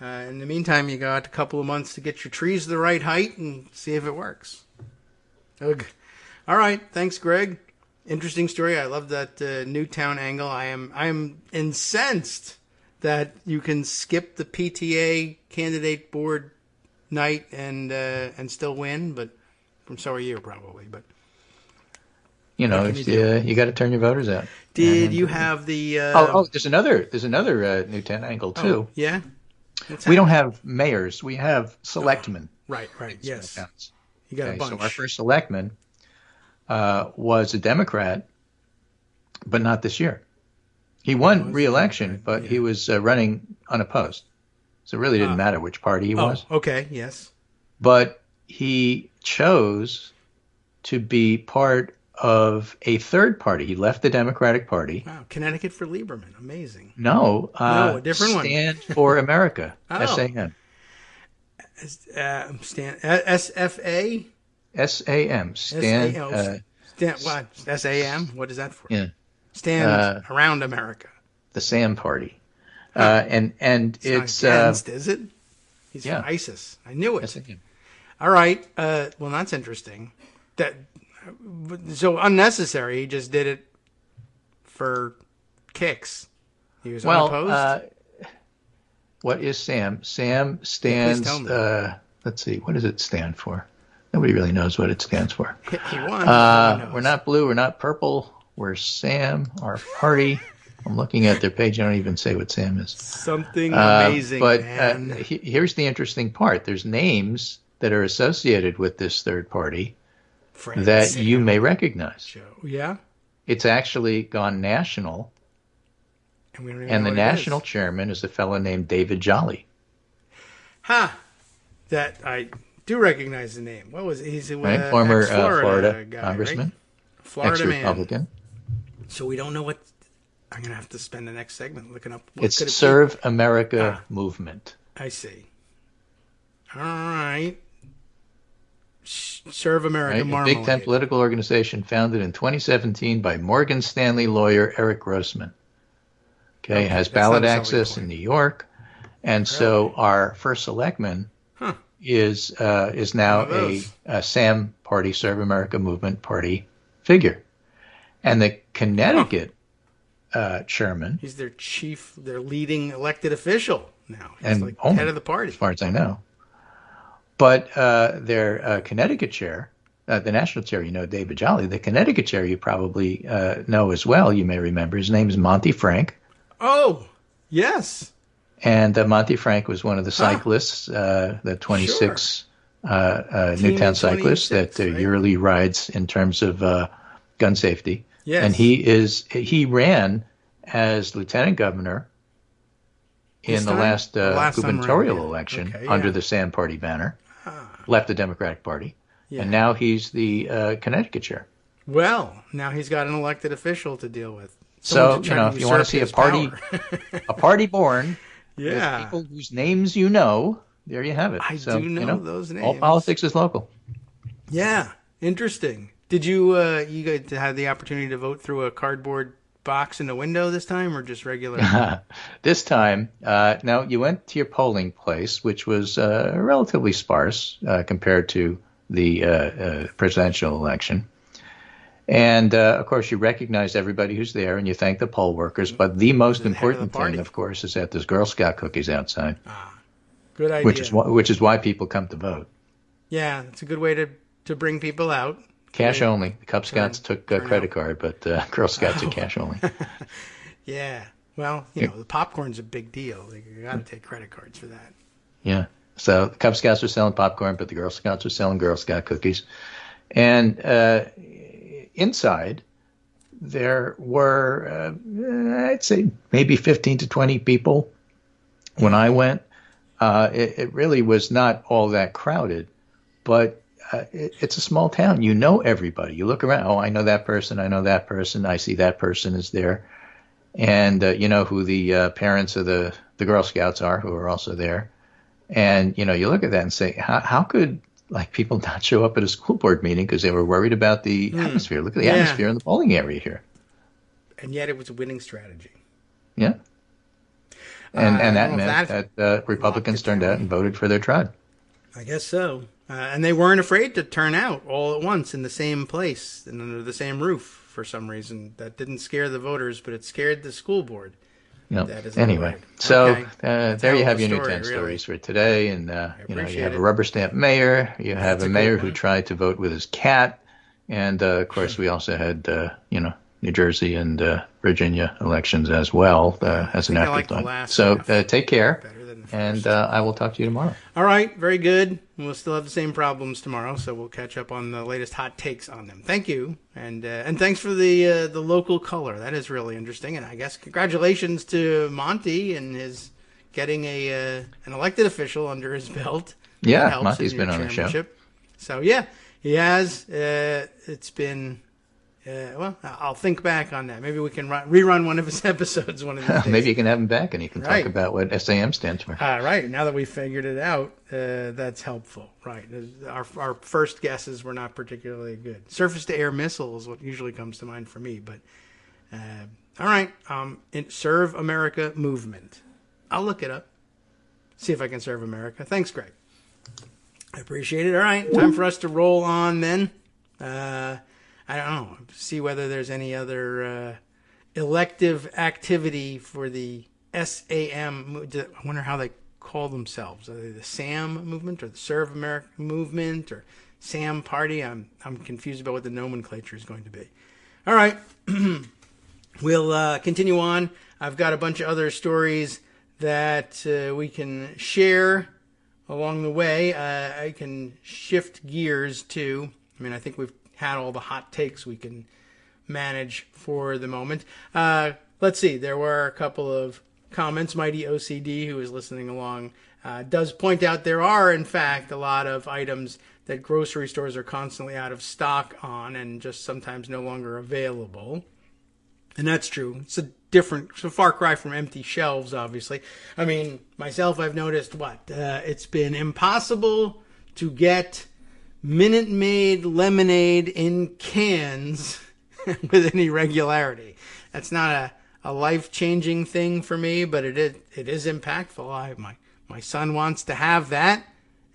In the meantime, you got a couple of months to get your trees the right height and see if it works. Ugh. All right, thanks, Greg. Interesting story. I love that Newtown angle. I am incensed that you can skip the PTA candidate board night and still win, but so are you probably. But You got to turn your voters out. did you have the? There's another Newtown angle too. Yeah. We don't have mayors. We have selectmen. Right. Yes. Counts. You got a Okay, bunch. so our first selectman was a Democrat, but not this year. He won re-election, but he was running unopposed. So it really didn't matter which party he was. Okay. Yes. But he chose to be part of a third party. He left the Democratic Party. Wow. Connecticut for Lieberman. Amazing. No, a different one. Stand for America. Oh. S-A-N. SFA. S-A-M. Stand. Stand what? SAM. What is that for? Yeah. Stand around America. The Sam Party. And It's it's not against, is it? He's yeah. from ISIS. I knew it. Yes, again. All right. Well, that's interesting. So unnecessary. He just did it for kicks. He was unopposed. What is SAM? SAM please stands. tell me. Let's see. What does it stand for? Nobody really knows what it stands for. He won. Nobody knows. We're not blue. We're not purple. We're SAM. Our party. I'm looking at their page. I don't even say what SAM is. Something amazing, but man. Here's the interesting part. There's names that are associated with this third party that Sam. you may recognize. Joe. Yeah. It's actually gone national, And, we don't even and know the what it national is. chairman is a fellow named David Jolly. That I do recognize the name. What was he's a Right? Former Florida guy, congressman, right? Florida man. ex-Republican. So we don't know what. I'm gonna have to spend the next segment looking up. What It's could it Serve America Movement. be? I see. All right. Serve America Right? A Marmalade. big tent political organization founded in 2017 by Morgan Stanley lawyer Eric Grossman. Okay, has that's ballot not a access selling in point. New York, and so our first selectman is now One of those. a SAM Party, Serve America Movement Party figure, and the Connecticut chairman, He's their leading elected official now. He's and like only, head of the party. as far as I know. But their Connecticut chair, the national chair, David Jolly, the Connecticut chair you probably know as well. You may remember his name is Monty Frank. Oh, yes. And Monty Frank was one of the cyclists, the 26 Newtown cyclists that right? yearly rides in terms of gun safety. Yes. And he ran as lieutenant governor in the last gubernatorial election under the SAM Party banner, left the Democratic Party, and now he's the Connecticut chair. Well, now he's got an elected official to deal with. So, Someone's trying to if you want to usurp see a his party, power. a party born with Yeah. people whose names you know, there you have it. I So, do know those names. All politics is local. Yeah, interesting. Did you you guys had the opportunity to vote through a cardboard box in the window this time, or just regular? This time, now you went to your polling place, which was relatively sparse compared to the presidential election. And, of course, you recognize everybody who's there and you thank the poll workers. But the most important thing, of course, is that there's Girl Scout cookies outside. Good idea. Which is why people come to vote. Yeah, it's a good way to bring people out. Cash only. The Cub Scouts took a credit card, but Girl Scouts are cash only. Yeah. Well, the popcorn's a big deal. You got to take credit cards for that. Yeah. So the Cub Scouts are selling popcorn, but the Girl Scouts are selling Girl Scout cookies. And inside, there were, I'd say, maybe 15 to 20 people. When I went, it really was not all that crowded, but it's a small town. You know everybody. You look around. Oh, I know that person. I know that person. I see that person is there. And you know who the parents of the Girl Scouts are, who are also there. And, you look at that and say, how could people not show up at a school board meeting because they were worried about the atmosphere? Look at the atmosphere in the polling area here. And yet it was a winning strategy. Yeah. And that meant that Republicans turned out and voted for their tribe. I guess so. And they weren't afraid to turn out all at once in the same place and under the same roof for some reason. That didn't scare the voters, but it scared the school board. Yep. Anyway, so there you have your new 10 really. stories for today. And, you have a rubber stamp mayor. You have a mayor who tried to vote with his cat. And, of course, we also had, New Jersey and Virginia elections as well as an afterthought. So take care. And I will talk to you tomorrow. All right. Very good. We'll still have the same problems tomorrow, so we'll catch up on the latest hot takes on them. Thank you. And thanks for the local color. That is really interesting. And I guess congratulations to Monty and his getting an elected official under his belt. Yeah, Monty's been on the show. So, yeah, he has. It's been... well, I'll think back on that. Maybe we can rerun one of his episodes one of these days. Maybe you can have him back and he can talk about what SAM stands for. Right. Now that we've figured it out, that's helpful. Right. Our first guesses were not particularly good. Surface-to-air missile is what usually comes to mind for me. But all right. Serve America Movement. I'll look it up. See if I can serve America. Thanks, Greg. I appreciate it. All right, time for us to roll on then. I don't know. See whether there's any other elective activity for the SAM. I wonder how they call themselves. Are they the SAM movement or the Serve America movement or SAM party? I'm confused about what the nomenclature is going to be. All right. We'll continue on. I've got a bunch of other stories that we can share along the way. I can shift gears too. I mean, I think we've had all the hot takes we can manage for the moment. Let's see. There were a couple of comments. Mighty OCD, who is listening along, does point out there are, in fact, a lot of items that grocery stores are constantly out of stock on and just sometimes no longer available. And that's true. It's a far cry from empty shelves, obviously. I mean, myself, I've noticed it's been impossible to get Minute Maid lemonade in cans with any regularity. That's not a life-changing thing for me, but it is impactful. My son wants to have that,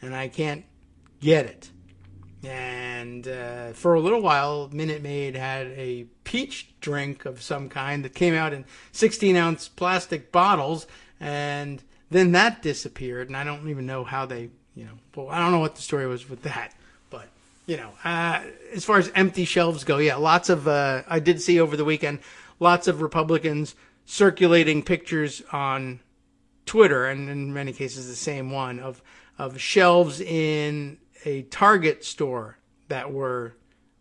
and I can't get it. And for a little while, Minute Maid had a peach drink of some kind that came out in 16-ounce plastic bottles, and then that disappeared, and I don't even know how they, I don't know what the story was with that. But, as far as empty shelves go, yeah, lots of, I did see over the weekend, lots of Republicans circulating pictures on Twitter, and in many cases the same one, of shelves in a Target store that were,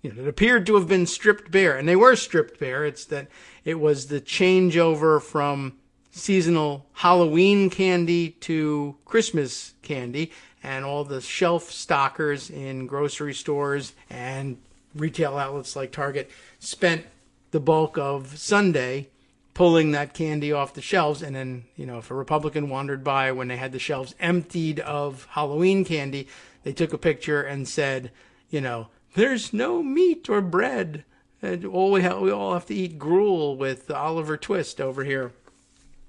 that appeared to have been stripped bare. And they were stripped bare. It's that it was the changeover from seasonal Halloween candy to Christmas candy. And all the shelf stockers in grocery stores and retail outlets like Target spent the bulk of Sunday pulling that candy off the shelves. And then, if a Republican wandered by when they had the shelves emptied of Halloween candy, they took a picture and said, there's no meat or bread. And we all have to eat gruel with Oliver Twist over here.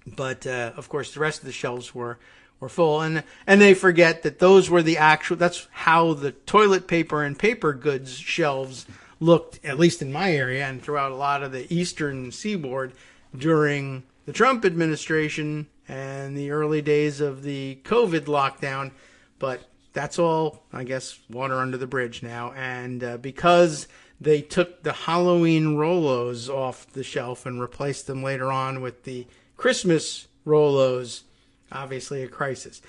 But, of course, the rest of the shelves were full. And they forget that those were that's how the toilet paper and paper goods shelves looked, at least in my area and throughout a lot of the eastern seaboard during the Trump administration and the early days of the COVID lockdown. But that's all, I guess, water under the bridge now. And because they took the Halloween Rolos off the shelf and replaced them later on with the Christmas Rolos, obviously a crisis.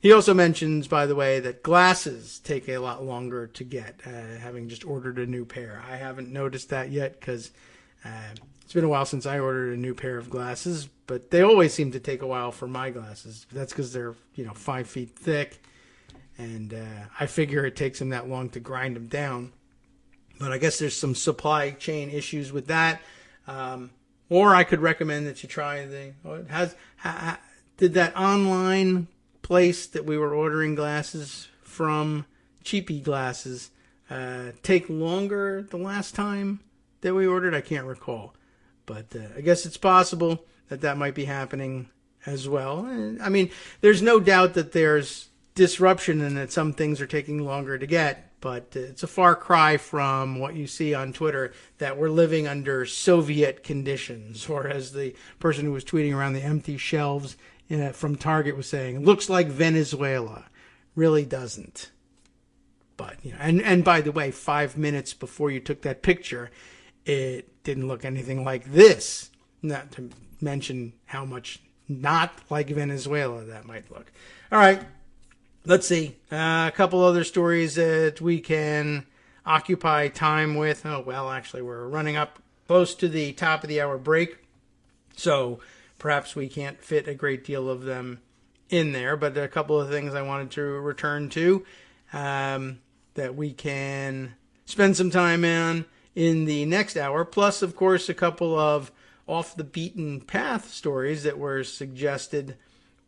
He also mentions, by the way, that glasses take a lot longer to get, having just ordered a new pair. I haven't noticed that yet because it's been a while since I ordered a new pair of glasses, but they always seem to take a while for my glasses. That's because they're, 5 feet thick. And I figure it takes them that long to grind them down. But I guess there's some supply chain issues with that. Or I could recommend that you try did that online place that we were ordering glasses from, Cheapy Glasses, take longer the last time that we ordered? I can't recall. But I guess it's possible that might be happening as well. I mean, there's no doubt that there's disruption and that some things are taking longer to get, but it's a far cry from what you see on Twitter that we're living under Soviet conditions, or as the person who was tweeting around the empty shelves from Target was saying, looks like Venezuela. Really doesn't. But, and by the way, 5 minutes before you took that picture, it didn't look anything like this, not to mention how much not like Venezuela that might look. All right. Let's see. A couple other stories that we can occupy time with. Oh, well, actually, we're running up close to the top of the hour break, so perhaps we can't fit a great deal of them in there. But a couple of things I wanted to return to that we can spend some time on in the next hour. Plus, of course, a couple of off-the-beaten-path stories that were suggested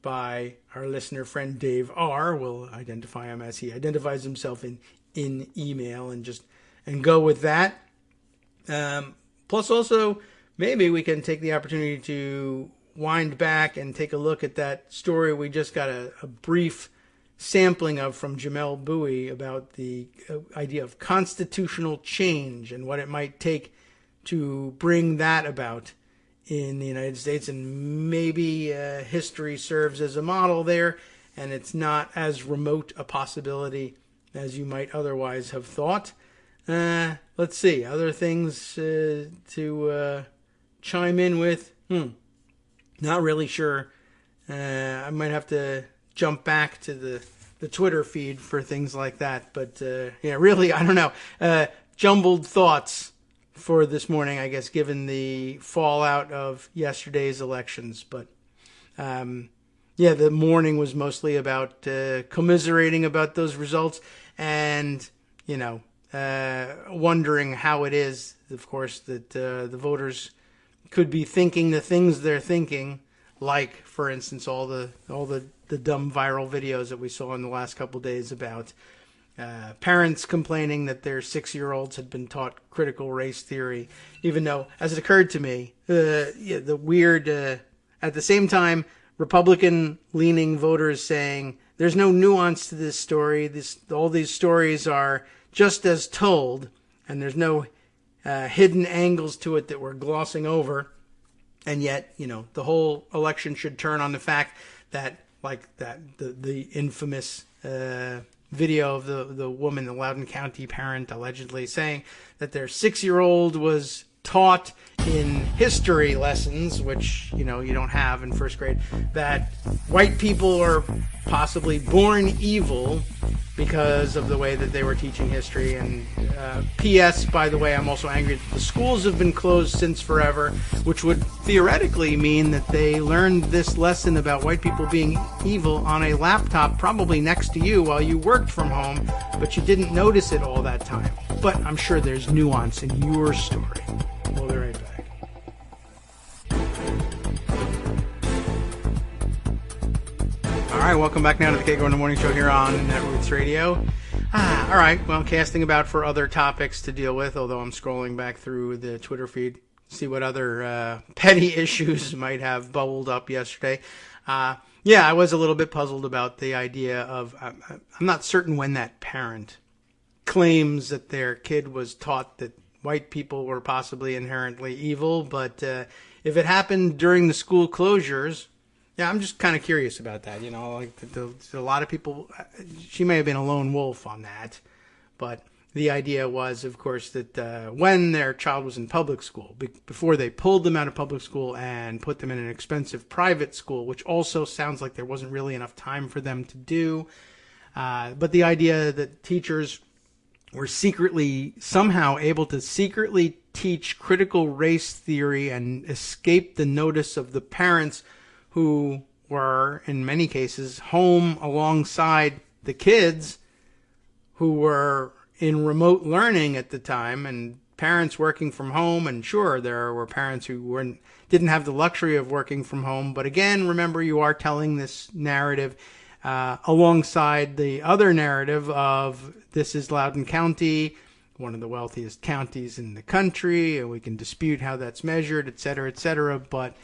by our listener friend Dave R. We'll identify him as he identifies himself in email and go with that. Plus also, maybe we can take the opportunity to wind back and take a look at that story we just got a brief sampling of from Jamel Bowie about the idea of constitutional change and what it might take to bring that about in the United States. And maybe history serves as a model there, and it's not as remote a possibility as you might otherwise have thought. Let's see. Other things to chime in with? Not really sure. I might have to jump back to the Twitter feed for things like that. But yeah, really, I don't know. Jumbled thoughts for this morning, I guess, given the fallout of yesterday's elections. But yeah, the morning was mostly about commiserating about those results and, you know, wondering how it is, of course, that the voters could be thinking the things they're thinking, like, for instance, all the dumb viral videos that we saw in the last couple of days about parents complaining that their 6-year-olds had been taught critical race theory, even though, as it occurred to me, the weird, at the same time, Republican-leaning voters saying there's no nuance to this story. All these stories are just as told, and there's no hidden angles to it that we're glossing over. And yet, you know, the whole election should turn on the fact that, like the infamous video of the woman, the Loudoun County parent, allegedly saying that their 6-year-old was taught in history lessons, which, you know, you don't have in first grade, that white people are possibly born evil because of the way that they were teaching history. And P.S., by the way, I'm also angry that the schools have been closed since forever, which would theoretically mean that they learned this lesson about white people being evil on a laptop probably next to you while you worked from home, but you didn't notice it all that time. But I'm sure there's nuance in your story. We'll be right back. All right, welcome back now to the Kagro in the Morning Show here on Netroots Radio. All right, well, casting about for other topics to deal with, although I'm scrolling back through the Twitter feed, see what other petty issues might have bubbled up yesterday. Yeah, I was a little bit puzzled about the idea of, I'm not certain when that parent claims that their kid was taught that white people were possibly inherently evil, but if it happened during the school closures, yeah, I'm just kind of curious about that. You know, like a lot of people, she may have been a lone wolf on that, but the idea was, of course, that when their child was in public school, before they pulled them out of public school and put them in an expensive private school, which also sounds like there wasn't really enough time for them to do, but the idea that teachers were somehow able to secretly teach critical race theory and escape the notice of the parents who were, in many cases, home alongside the kids who were in remote learning at the time, and parents working from home. And sure, there were parents who didn't have the luxury of working from home. But again, remember, you are telling this narrative alongside the other narrative of this is Loudoun County, one of the wealthiest counties in the country, and we can dispute how that's measured, et cetera, et cetera. But,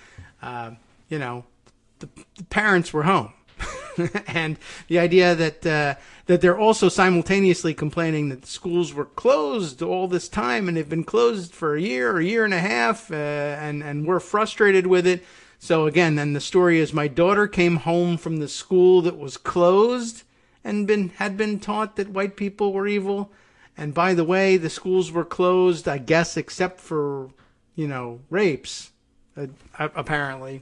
you know, the parents were home. And the idea that they're also simultaneously complaining that the schools were closed all this time, and they've been closed for a year and a half, and we're frustrated with it. So again, then the story is my daughter came home from the school that was closed and had been taught that white people were evil. And by the way, the schools were closed, I guess, except for, you know, rapes, apparently.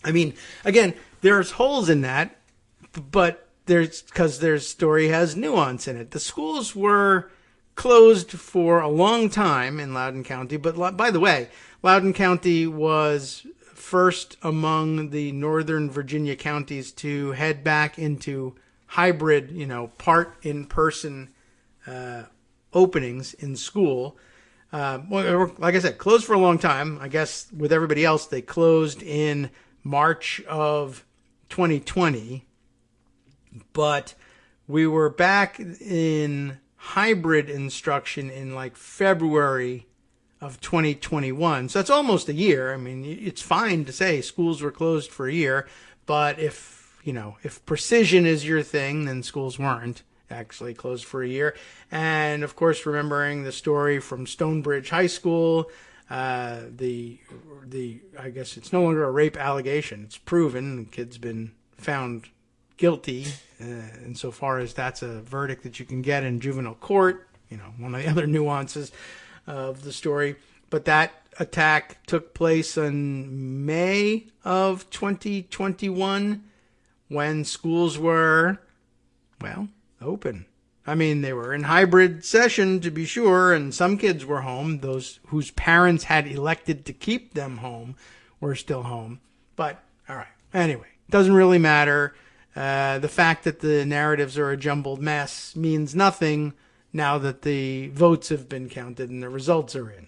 I mean, again, there's holes in that, but because their story has nuance in it. The schools were closed for a long time in Loudoun County, but by the way, Loudoun County was first among the Northern Virginia counties to head back into hybrid, you know, part in-person openings in school. Well, like I said, closed for a long time. I guess with everybody else, they closed in March of 2020. But we were back in hybrid instruction in like February of 2021. So that's almost a year. I mean, it's fine to say schools were closed for a year, but if precision is your thing, then schools weren't actually closed for a year. And of course, remembering the story from Stonebridge High School, I guess it's no longer a rape allegation. It's proven. The kid's been found guilty, insofar as that's a verdict that you can get in juvenile court. One of the other nuances of the story. But that attack took place in May of 2021 when schools were, open. I mean, they were in hybrid session, to be sure, and some kids were home. Those whose parents had elected to keep them home were still home. But, all right. Anyway, doesn't really matter. The fact that the narratives are a jumbled mess means nothing now that the votes have been counted and the results are in.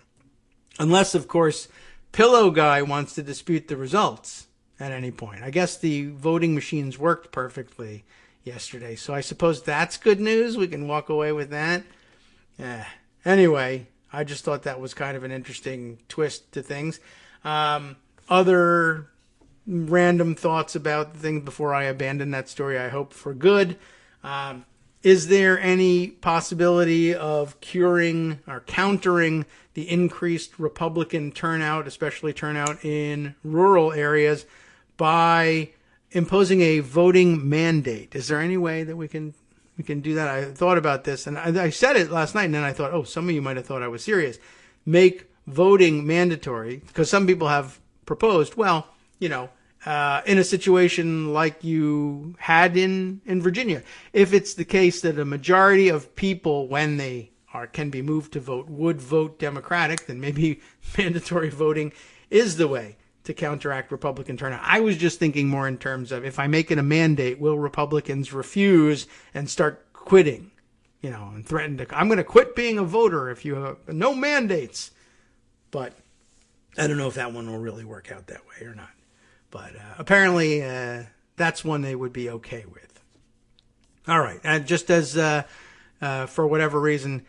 Unless, of course, Pillow Guy wants to dispute the results at any point. I guess the voting machines worked perfectly yesterday, so I suppose that's good news. We can walk away with that. Anyway, I just thought that was kind of an interesting twist to things. Other random thoughts about things before I abandon that story, I hope for good. Is there any possibility of curing or countering the increased Republican turnout, especially turnout in rural areas, by imposing a voting mandate? Is there any way that we can do that? I thought about this, and I said it last night, and then I thought, some of you might have thought I was serious. Make voting mandatory, because some people have proposed, in a situation like you had in Virginia, if it's the case that a majority of people, when they can be moved to vote, would vote Democratic, then maybe mandatory voting is the way to counteract Republican turnout. I was just thinking more in terms of, if I make it a mandate, will Republicans refuse and start quitting, and threaten to, I'm going to quit being a voter if you have no mandates. But I don't know if that one will really work out that way or not. But apparently that's one they would be okay with. All right. And just as for whatever reason,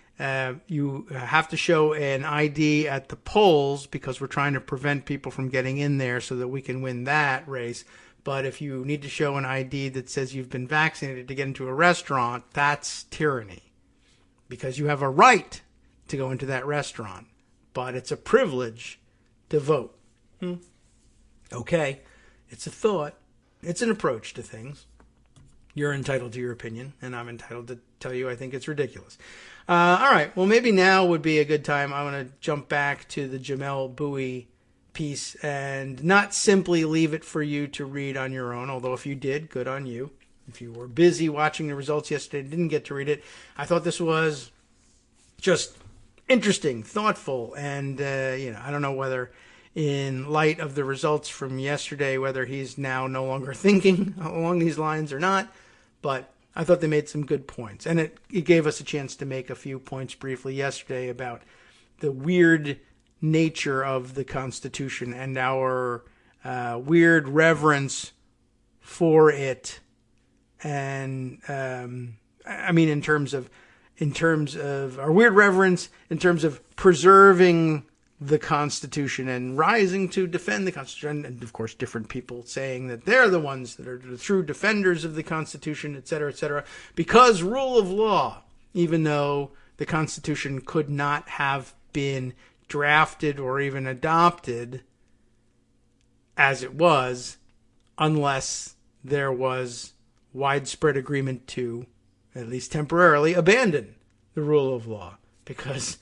you have to show an ID at the polls because we're trying to prevent people from getting in there so that we can win that race. But if you need to show an ID that says you've been vaccinated to get into a restaurant, that's tyranny. Because you have a right to go into that restaurant, but it's a privilege to vote. Okay. It's a thought. It's an approach to things. You're entitled to your opinion, and I'm entitled to tell you I think it's ridiculous. All right. Well, maybe now would be a good time. I want to jump back to the Jamel Bowie piece and not simply leave it for you to read on your own, although if you did, good on you. If you were busy watching the results yesterday and didn't get to read it, I thought this was just interesting, thoughtful, and, I don't know whether, in light of the results from yesterday, whether he's now no longer thinking along these lines or not, but I thought they made some good points. And it gave us a chance to make a few points briefly yesterday about the weird nature of the Constitution and our weird reverence for it. And in terms of our weird reverence, in terms of preserving the Constitution and rising to defend the Constitution, and of course different people saying that they're the ones that are the true defenders of the Constitution, etc., because rule of law, even though the Constitution could not have been drafted or even adopted as it was unless there was widespread agreement to, at least temporarily, abandon the rule of law, because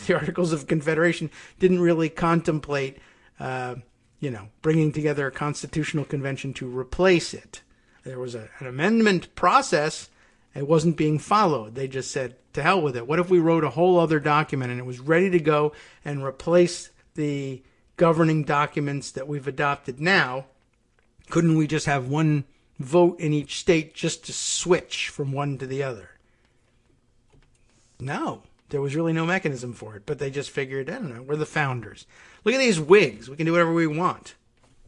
the Articles of Confederation didn't really contemplate, bringing together a constitutional convention to replace it. There was an amendment process. It wasn't being followed. They just said, to hell with it. What if we wrote a whole other document and it was ready to go and replace the governing documents that we've adopted now? Couldn't we just have one vote in each state just to switch from one to the other? No. There was really no mechanism for it, but they just figured, I don't know, we're the founders. Look at these wigs. We can do whatever we want,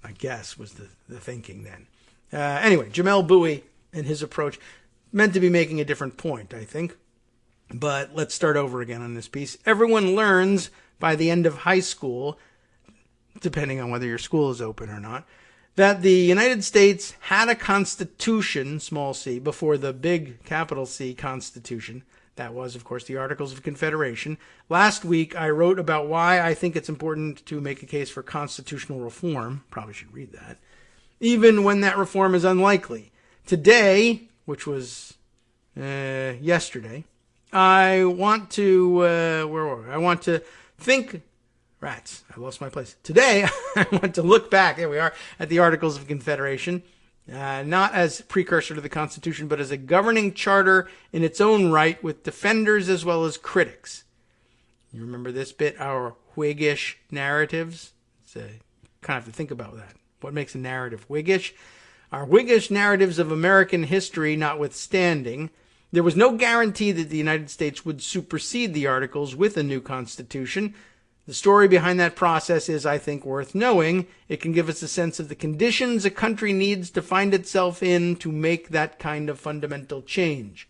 I guess, was the thinking then. Anyway, Jamel Bowie and his approach meant to be making a different point, I think. But let's start over again on this piece. Everyone learns by the end of high school, depending on whether your school is open or not, that the United States had a constitution, small c, before the big capital C Constitution. That was, of course, the Articles of Confederation. Last week, I wrote about why I think it's important to make a case for constitutional reform. Probably should read that. Even when that reform is unlikely. Today, which was yesterday, I want to, I want to think, rats, I lost my place. Today, I want to look back, there we are, at the Articles of Confederation, not as precursor to the Constitution, but as a governing charter in its own right with defenders as well as critics. You remember this bit, our Whiggish narratives? Kind of have to think about that. What makes a narrative Whiggish? Our Whiggish narratives of American history notwithstanding, there was no guarantee that the United States would supersede the Articles with a new Constitution. The story behind that process is, I think, worth knowing. It can give us a sense of the conditions a country needs to find itself in to make that kind of fundamental change.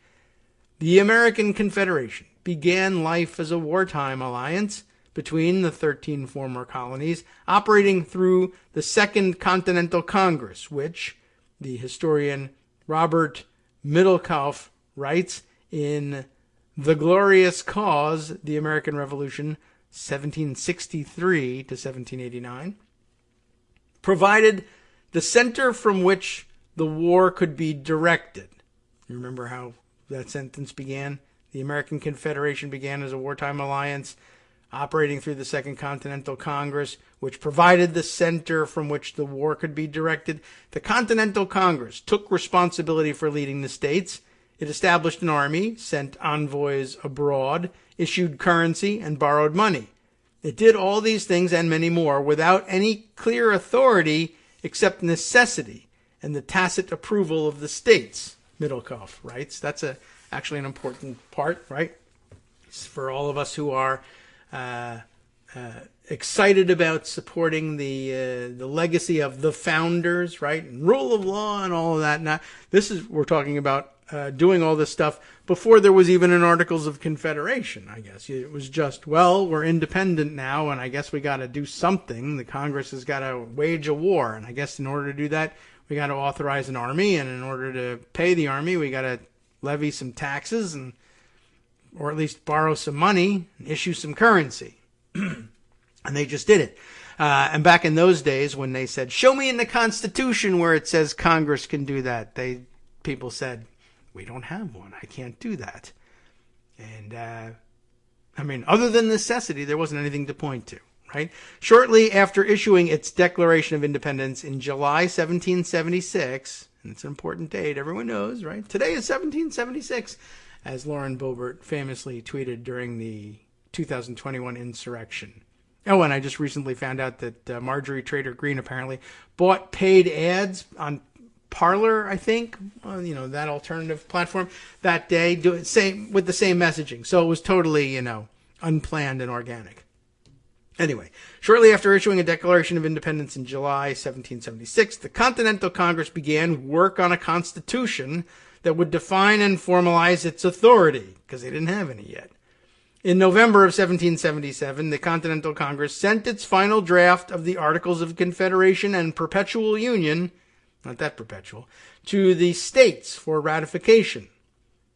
The American Confederation began life as a wartime alliance between the 13 former colonies, operating through the Second Continental Congress, which the historian Robert Middlecoff writes in The Glorious Cause, the American Revolution, 1763 to 1789, provided the center from which the war could be directed. You remember how that sentence began? The American Confederation began as a wartime alliance operating through the Second Continental Congress, which provided the center from which the war could be directed. The Continental Congress took responsibility for leading the states. It established an army, sent envoys abroad, issued currency, and borrowed money. It did all these things and many more without any clear authority except necessity and the tacit approval of the states, Middlecoff writes. That's actually an important part, right? It's for all of us who are excited about supporting the legacy of the founders, right? And rule of law and all of that. Now, we're talking about doing all this stuff before there was even an Articles of Confederation, I guess. It was just, well, we're independent now, and I guess we got to do something. The Congress has got to wage a war, and I guess in order to do that, we got to authorize an army, and in order to pay the army, we got to levy some taxes, or at least borrow some money and issue some currency. And they just did it. And back in those days when they said, show me in the Constitution where it says Congress can do that, people said, we don't have one. I can't do that. And, other than necessity, there wasn't anything to point to, right? Shortly after issuing its Declaration of Independence in July 1776, and it's an important date, everyone knows, right? Today is 1776, as Lauren Boebert famously tweeted during the 2021 insurrection. Oh, and I just recently found out that Marjorie Trader Greene apparently bought paid ads on Parler, I think, that alternative platform that day, with the same messaging. So it was totally, unplanned and organic. Anyway, shortly after issuing a Declaration of Independence in July 1776, the Continental Congress began work on a constitution that would define and formalize its authority, because they didn't have any yet. In November of 1777, the Continental Congress sent its final draft of the Articles of Confederation and Perpetual Union, not that perpetual, to the states for ratification.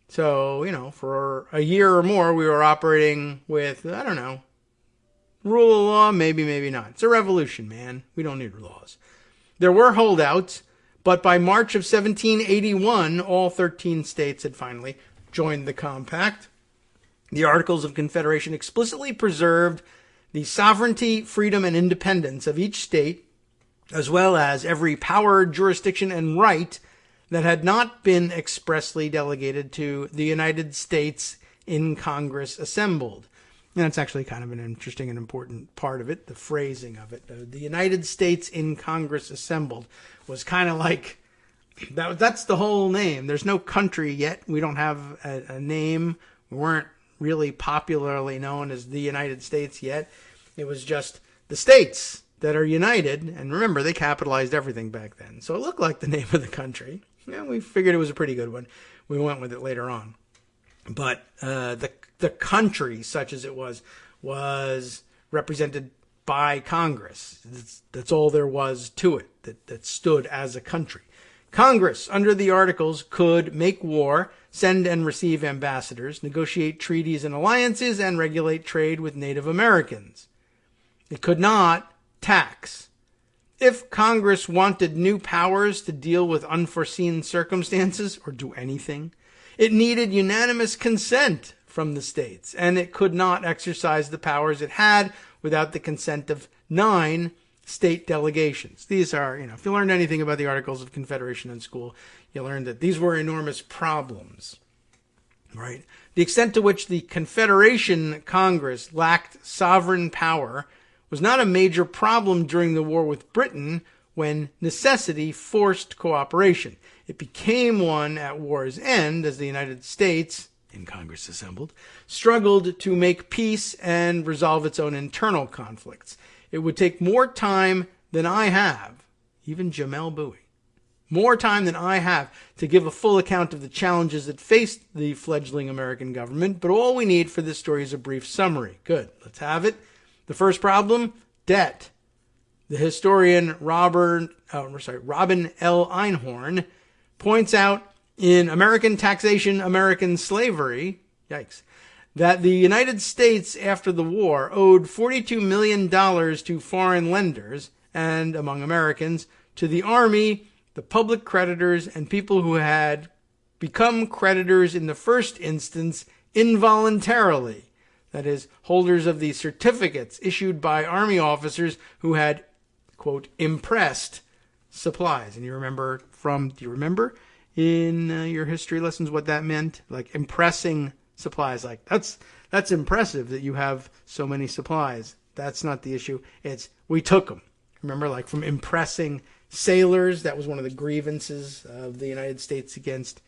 So, for a year or more, we were operating with, rule of law, maybe not. It's a revolution, man. We don't need laws. There were holdouts, but by March of 1781, all 13 states had finally joined the compact. The Articles of Confederation explicitly preserved the sovereignty, freedom, and independence of each state, as well as every power, jurisdiction, and right that had not been expressly delegated to the United States in Congress assembled. And that's actually kind of an interesting and important part of it, the phrasing of it. The United States in Congress assembled was kind of like, that's the whole name. There's no country yet. We don't have a name. We weren't really popularly known as the United States yet. It was just the states that are united. And remember, they capitalized everything back then. So it looked like the name of the country. Yeah, we figured it was a pretty good one. We went with it later on. But the country, such as it was represented by Congress. That's all there was to it, that stood as a country. Congress, under the Articles, could make war, send and receive ambassadors, negotiate treaties and alliances, and regulate trade with Native Americans. It could not tax. If Congress wanted new powers to deal with unforeseen circumstances or do anything, it needed unanimous consent from the states, and it could not exercise the powers it had without the consent of 9 state delegations. These are, if you learned anything about the Articles of Confederation in school, you learned that these were enormous problems, right? The extent to which the Confederation Congress lacked sovereign power was not a major problem during the war with Britain, when necessity forced cooperation. It became one at war's end as the United States, in Congress assembled, struggled to make peace and resolve its own internal conflicts. It would take more time than I have, even Jamel Bowie, more time than I have to give a full account of the challenges that faced the fledgling American government, but all we need for this story is a brief summary. Good, let's have it. The first problem, debt. The historian Robin L. Einhorn points out in American Taxation, American Slavery, yikes, that the United States after the war owed $42 million to foreign lenders and, among Americans, to the Army, the public creditors, and people who had become creditors in the first instance involuntarily. That is, holders of the certificates issued by Army officers who had, quote, impressed supplies. And do you remember in your history lessons what that meant? Like impressing supplies. Like, that's impressive that you have so many supplies. That's not the issue. It's, we took them. Remember, like from impressing sailors, that was one of the grievances of the United States against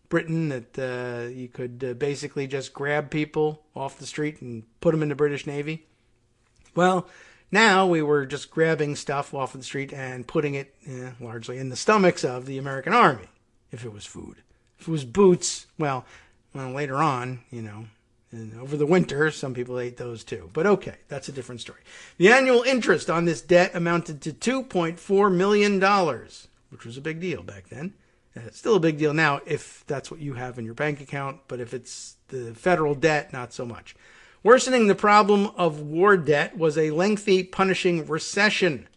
Britain, that you could basically just grab people off the street and put them in the British Navy. Well, now we were just grabbing stuff off of the street and putting it largely in the stomachs of the American Army, if it was food. If it was boots, well, later on, over the winter, some people ate those too. But okay, that's a different story. The annual interest on this debt amounted to $2.4 million, which was a big deal back then. It's still a big deal now if that's what you have in your bank account, but if it's the federal debt, not so much. Worsening the problem of war debt was a lengthy, punishing recession.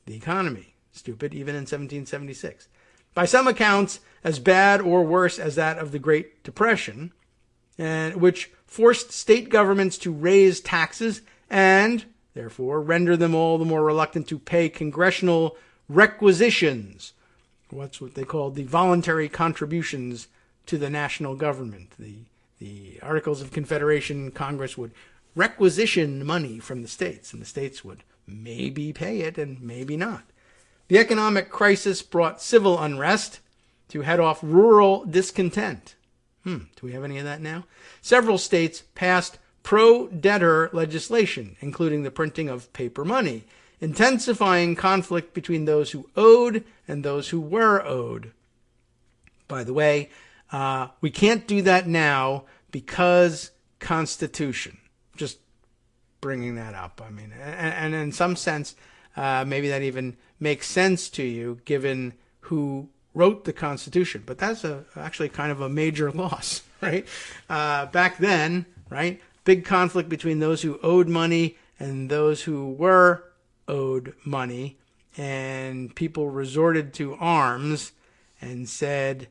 The economy, stupid, even in 1776. By some accounts, as bad or worse as that of the Great Depression, and which forced state governments to raise taxes and, therefore, render them all the more reluctant to pay congressional requisitions. What's what they called the voluntary contributions to the national government. The Articles of Confederation, Congress would requisition money from the states, and the states would maybe pay it and maybe not. The economic crisis brought civil unrest to head off rural discontent. Do we have any of that now? Several states passed pro-debtor legislation, including the printing of paper money, intensifying conflict between those who owed and those who were owed. By the way, we can't do that now because Constitution. Just bringing that up. I mean, and in some sense, maybe that even makes sense to you given who wrote the Constitution. But that's actually kind of a major loss, right? Back then, right, big conflict between those who owed money and those who were owed money, and people resorted to arms and said,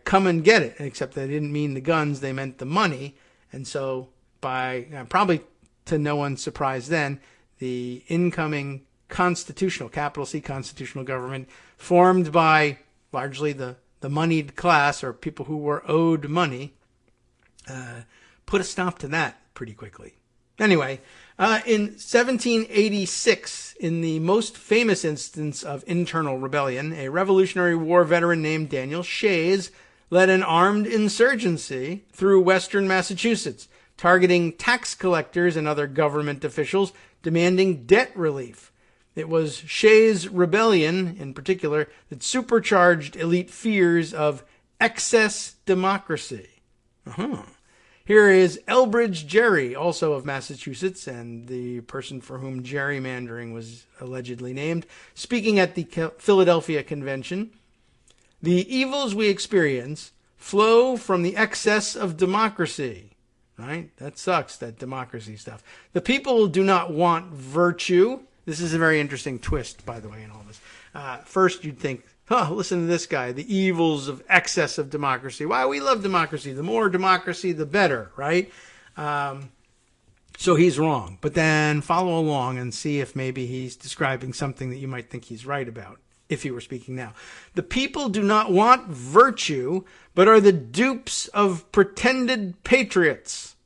come and get it. Except they didn't mean the guns, they meant the money. And so by probably to no one's surprise then, the incoming constitutional, capital C constitutional government, formed by largely the moneyed class or people who were owed money, put a stop to that pretty quickly. Anyway, in 1786, in the most famous instance of internal rebellion, a Revolutionary War veteran named Daniel Shays led an armed insurgency through western Massachusetts, targeting tax collectors and other government officials, demanding debt relief. It was Shays' rebellion, in particular, that supercharged elite fears of excess democracy. Here is Elbridge Gerry, also of Massachusetts, and the person for whom gerrymandering was allegedly named, speaking at the Philadelphia Convention. The evils we experience flow from the excess of democracy. Right? That sucks, that democracy stuff. The people do not want virtue. This is a very interesting twist, by the way, in all this. First, you'd think, listen to this guy, the evils of excess of democracy. Why, we love democracy. The more democracy, the better, right? So he's wrong. But then follow along and see if maybe he's describing something that you might think he's right about, if he were speaking now. The people do not want virtue, but are the dupes of pretended patriots.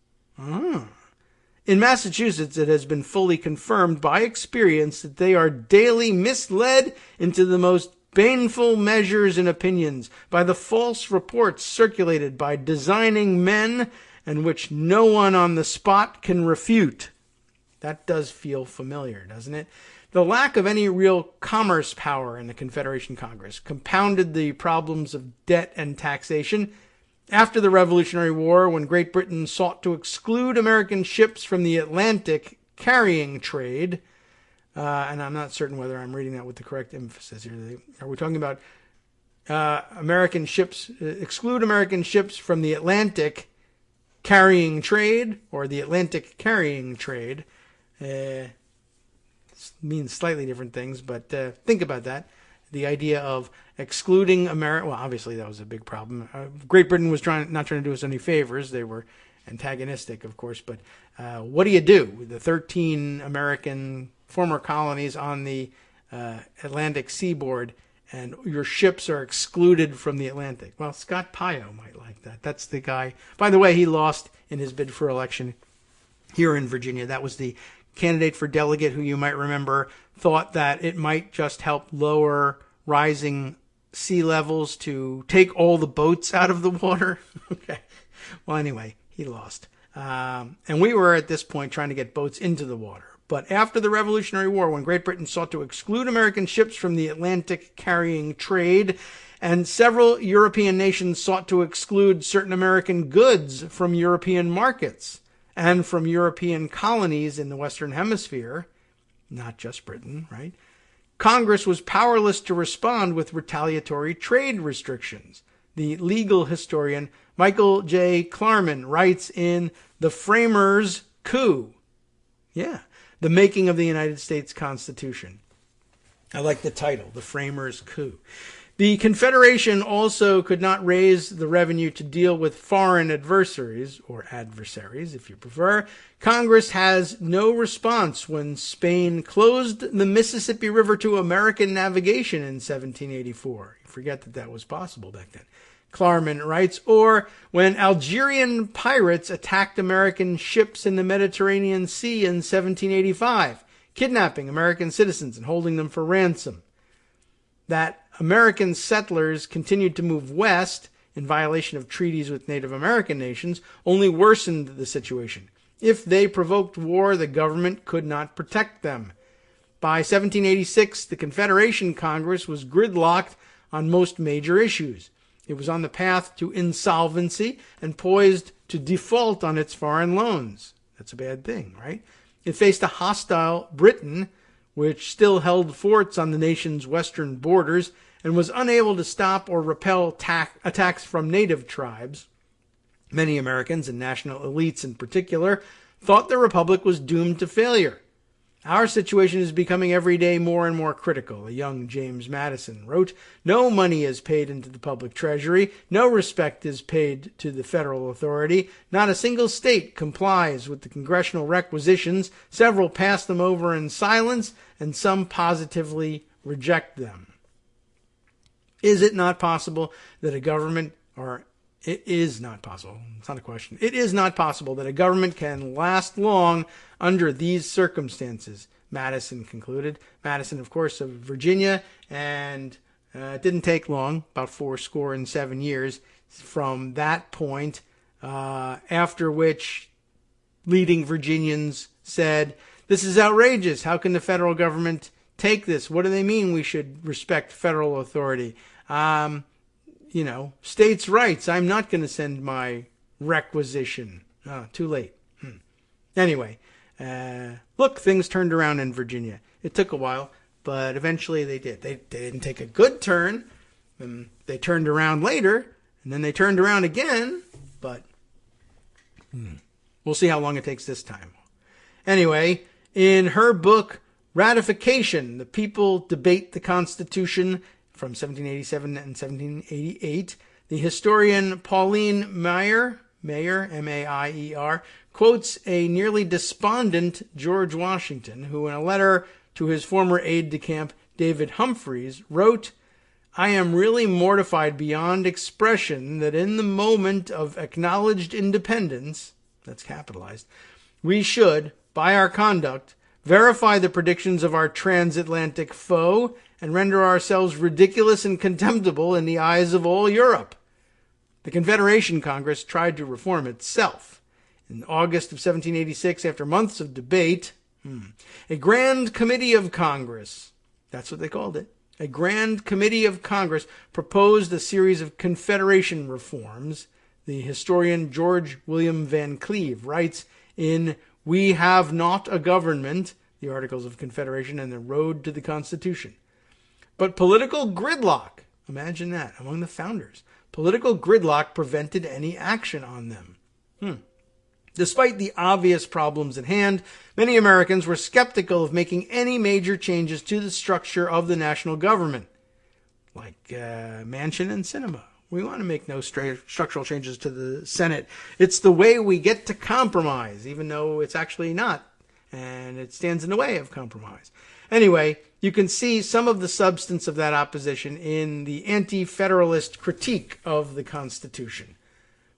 In Massachusetts, it has been fully confirmed by experience that they are daily misled into the most baneful measures and opinions by the false reports circulated by designing men and which no one on the spot can refute. That does feel familiar, doesn't it? The lack of any real commerce power in the Confederation Congress compounded the problems of debt and taxation. After the Revolutionary War, when Great Britain sought to exclude American ships from the Atlantic carrying trade, and I'm not certain whether I'm reading that with the correct emphasis here. Are we talking about American ships, exclude American ships from the Atlantic carrying trade, or the Atlantic carrying trade? Means slightly different things, but think about that. The idea of excluding America, well, obviously that was a big problem. Great Britain was not trying to do us any favors. They were antagonistic, of course, but what do you do? The 13 American former colonies on the Atlantic seaboard, and your ships are excluded from the Atlantic. Well, Scott Pio might like that. That's the guy. By the way, he lost in his bid for election here in Virginia. That was the candidate for delegate who you might remember thought that it might just help lower rising sea levels to take all the boats out of the water. Okay. Well, anyway, he lost. And we were at this point trying to get boats into the water. But after the Revolutionary War, when Great Britain sought to exclude American ships from the Atlantic carrying trade, and several European nations sought to exclude certain American goods from European markets and from European colonies in the Western Hemisphere, not just Britain, right? Congress was powerless to respond with retaliatory trade restrictions. The legal historian Michael J. Klarman writes in The Framers' Coup, the making of the United States Constitution. I like the title, The Framers' Coup. The Confederation also could not raise the revenue to deal with foreign adversaries, or adversaries if you prefer. Congress has no response when Spain closed the Mississippi River to American navigation in 1784. You forget that was possible back then. Klarman writes, or when Algerian pirates attacked American ships in the Mediterranean Sea in 1785, kidnapping American citizens and holding them for ransom. That American settlers continued to move west in violation of treaties with Native American nations only worsened the situation. If they provoked war, the government could not protect them. By 1786, the Confederation Congress was gridlocked on most major issues. It was on the path to insolvency and poised to default on its foreign loans. That's a bad thing, right? It faced a hostile Britain, which still held forts on the nation's western borders and was unable to stop or repel attacks from native tribes. Many Americans, and national elites in particular, thought the Republic was doomed to failure. Our situation is becoming every day more and more critical, a young James Madison wrote. No money is paid into the public treasury. No respect is paid to the federal authority. Not a single state complies with the congressional requisitions. Several pass them over in silence, and some positively reject them. Is it not possible that a government, or it is not possible, it's not a question, it is not possible that a government can last long under these circumstances, Madison concluded. Madison, of course, of Virginia, and it didn't take long, about 77 years from that point, after which leading Virginians said, this is outrageous. How can the federal government take this? What do they mean we should respect federal authority? States' rights. I'm not going to send my requisition. Oh, too late. Anyway, look, things turned around in Virginia. It took a while, but eventually they did. They didn't take a good turn. They turned around later, and then they turned around again, but we'll see how long it takes this time. Anyway, in her book, Ratification, The People Debate the Constitution from 1787 and 1788, the historian Pauline Maier, M-A-I-E-R, quotes a nearly despondent George Washington, who in a letter to his former aide-de-camp David Humphreys wrote, "I am really mortified beyond expression that in the moment of acknowledged independence," that's capitalized, "we should, by our conduct, verify the predictions of our transatlantic foe and render ourselves ridiculous and contemptible in the eyes of all Europe." The Confederation Congress tried to reform itself. In August of 1786, after months of debate, a Grand Committee of Congress, that's what they called it, a Grand Committee of Congress proposed a series of Confederation reforms. The historian George William Van Cleve writes in We Have Not a Government, the Articles of Confederation and the Road to the Constitution. But political gridlock, imagine that, among the founders, political gridlock prevented any action on them. Despite the obvious problems at hand, many Americans were skeptical of making any major changes to the structure of the national government, like Manchin and Sinema. We want to make no structural changes to the Senate. It's the way we get to compromise, even though it's actually not, and it stands in the way of compromise. Anyway, you can see some of the substance of that opposition in the anti-federalist critique of the Constitution.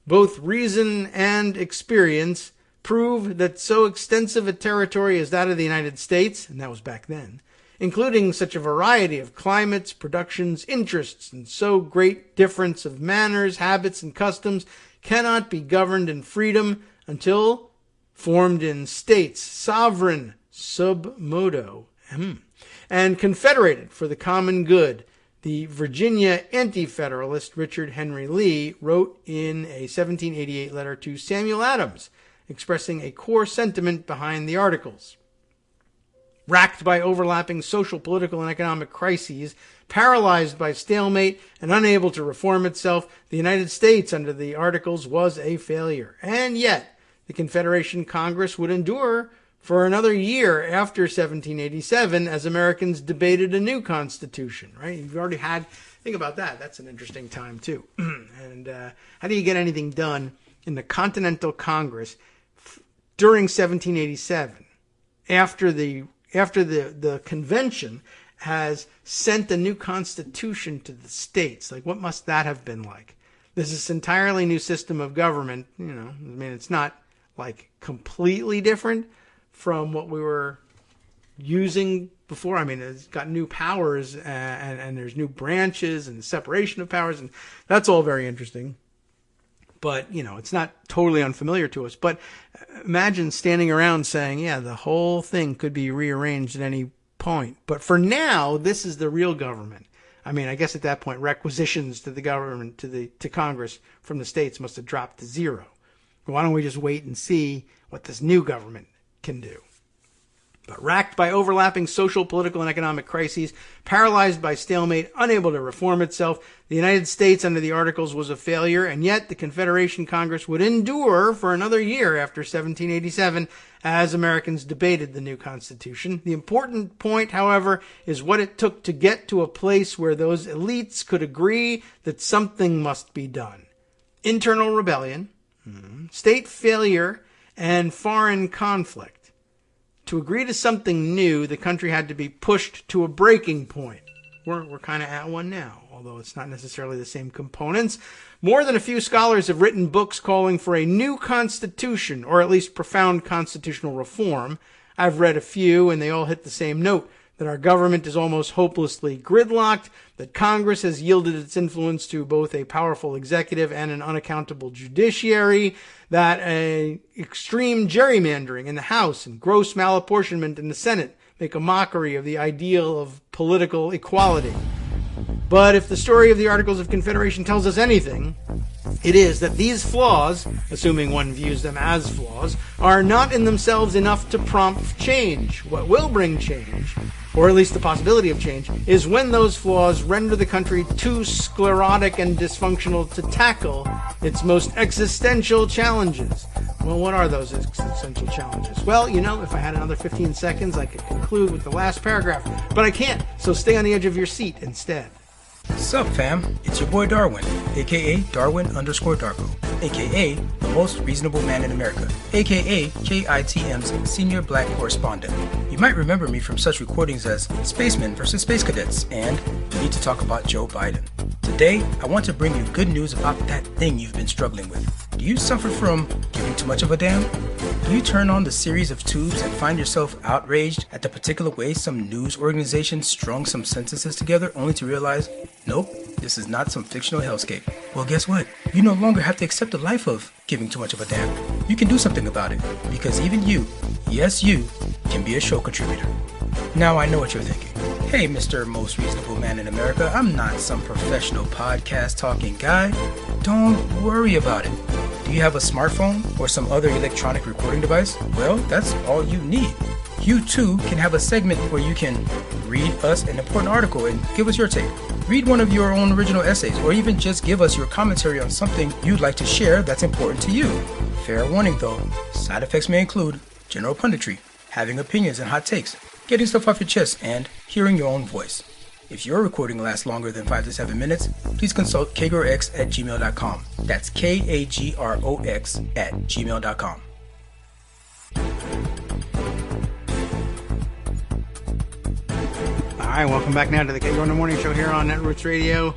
Both reason and experience prove that so extensive a territory as that of the United States, and that was back then, including such a variety of climates, productions, interests, and so great difference of manners, habits, and customs, cannot be governed in freedom until formed in states, sovereign sub modo, and confederated for the common good. The Virginia anti-federalist Richard Henry Lee wrote in a 1788 letter to Samuel Adams, expressing a core sentiment behind the Articles. Racked by overlapping social, political, and economic crises, paralyzed by stalemate, and unable to reform itself, the United States under the Articles was a failure. And yet, the Confederation Congress would endure for another year after 1787 as Americans debated a new constitution, right? You've already had, think about that. That's an interesting time too. And how do you get anything done in the Continental Congress during 1787 after the convention has sent a new constitution to the states? Like, what must that have been like? There's this entirely new system of government, it's not like completely different from what we were using before. It's got new powers and there's new branches and separation of powers, and that's all very interesting. But, it's not totally unfamiliar to us. But imagine standing around saying, yeah, the whole thing could be rearranged at any point. But for now, this is the real government. I guess at that point, requisitions to the government, to Congress from the states must have dropped to zero. Why don't we just wait and see what this new government can do? But racked by overlapping social, political, and economic crises, paralyzed by stalemate, unable to reform itself, the United States under the Articles was a failure, and yet the Confederation Congress would endure for another year after 1787 as Americans debated the new Constitution. The important point, however, is what it took to get to a place where those elites could agree that something must be done. Internal rebellion, state failure, and foreign conflict. To agree to something new, the country had to be pushed to a breaking point. We're kind of at one now, although it's not necessarily the same components. More than a few scholars have written books calling for a new constitution, or at least profound constitutional reform. I've read a few, and they all hit the same note, that our government is almost hopelessly gridlocked, that Congress has yielded its influence to both a powerful executive and an unaccountable judiciary, that extreme gerrymandering in the House and gross malapportionment in the Senate make a mockery of the ideal of political equality. But if the story of the Articles of Confederation tells us anything, it is that these flaws, assuming one views them as flaws, are not in themselves enough to prompt change. What will bring change, or at least the possibility of change, is when those flaws render the country too sclerotic and dysfunctional to tackle its most existential challenges. Well, what are those existential challenges? Well, if I had another 15 seconds, I could conclude with the last paragraph, but I can't, so stay on the edge of your seat instead. Sup fam, it's your boy Darwin, aka Darwin_Darko, aka the most reasonable man in America, aka KITM's senior black correspondent. You might remember me from such recordings as Spacemen vs. Space Cadets and We Need to Talk About Joe Biden. Today, I want to bring you good news about that thing you've been struggling with. Do you suffer from giving too much of a damn? Do you turn on the series of tubes and find yourself outraged at the particular way some news organization strung some sentences together only to realize, nope, this is not some fictional hellscape? Well, guess what? You no longer have to accept the life of giving too much of a damn. You can do something about it, because even you, yes you, can be a show contributor. Now I know what you're thinking. Hey, Mr. Most Reasonable Man in America, I'm not some professional podcast talking guy. Don't worry about it. Do you have a smartphone or some other electronic recording device? Well, that's all you need. You too can have a segment where you can read us an important article and give us your take. Read one of your own original essays, or even just give us your commentary on something you'd like to share that's important to you. Fair warning though, side effects may include general punditry, having opinions and hot takes, getting stuff off your chest, and hearing your own voice. If your recording lasts longer than 5 to 7 minutes, please consult kagrox@gmail.com. That's KAGROX@gmail.com. All right, welcome back now to the Kagro in the Morning Show here on Netroots Radio.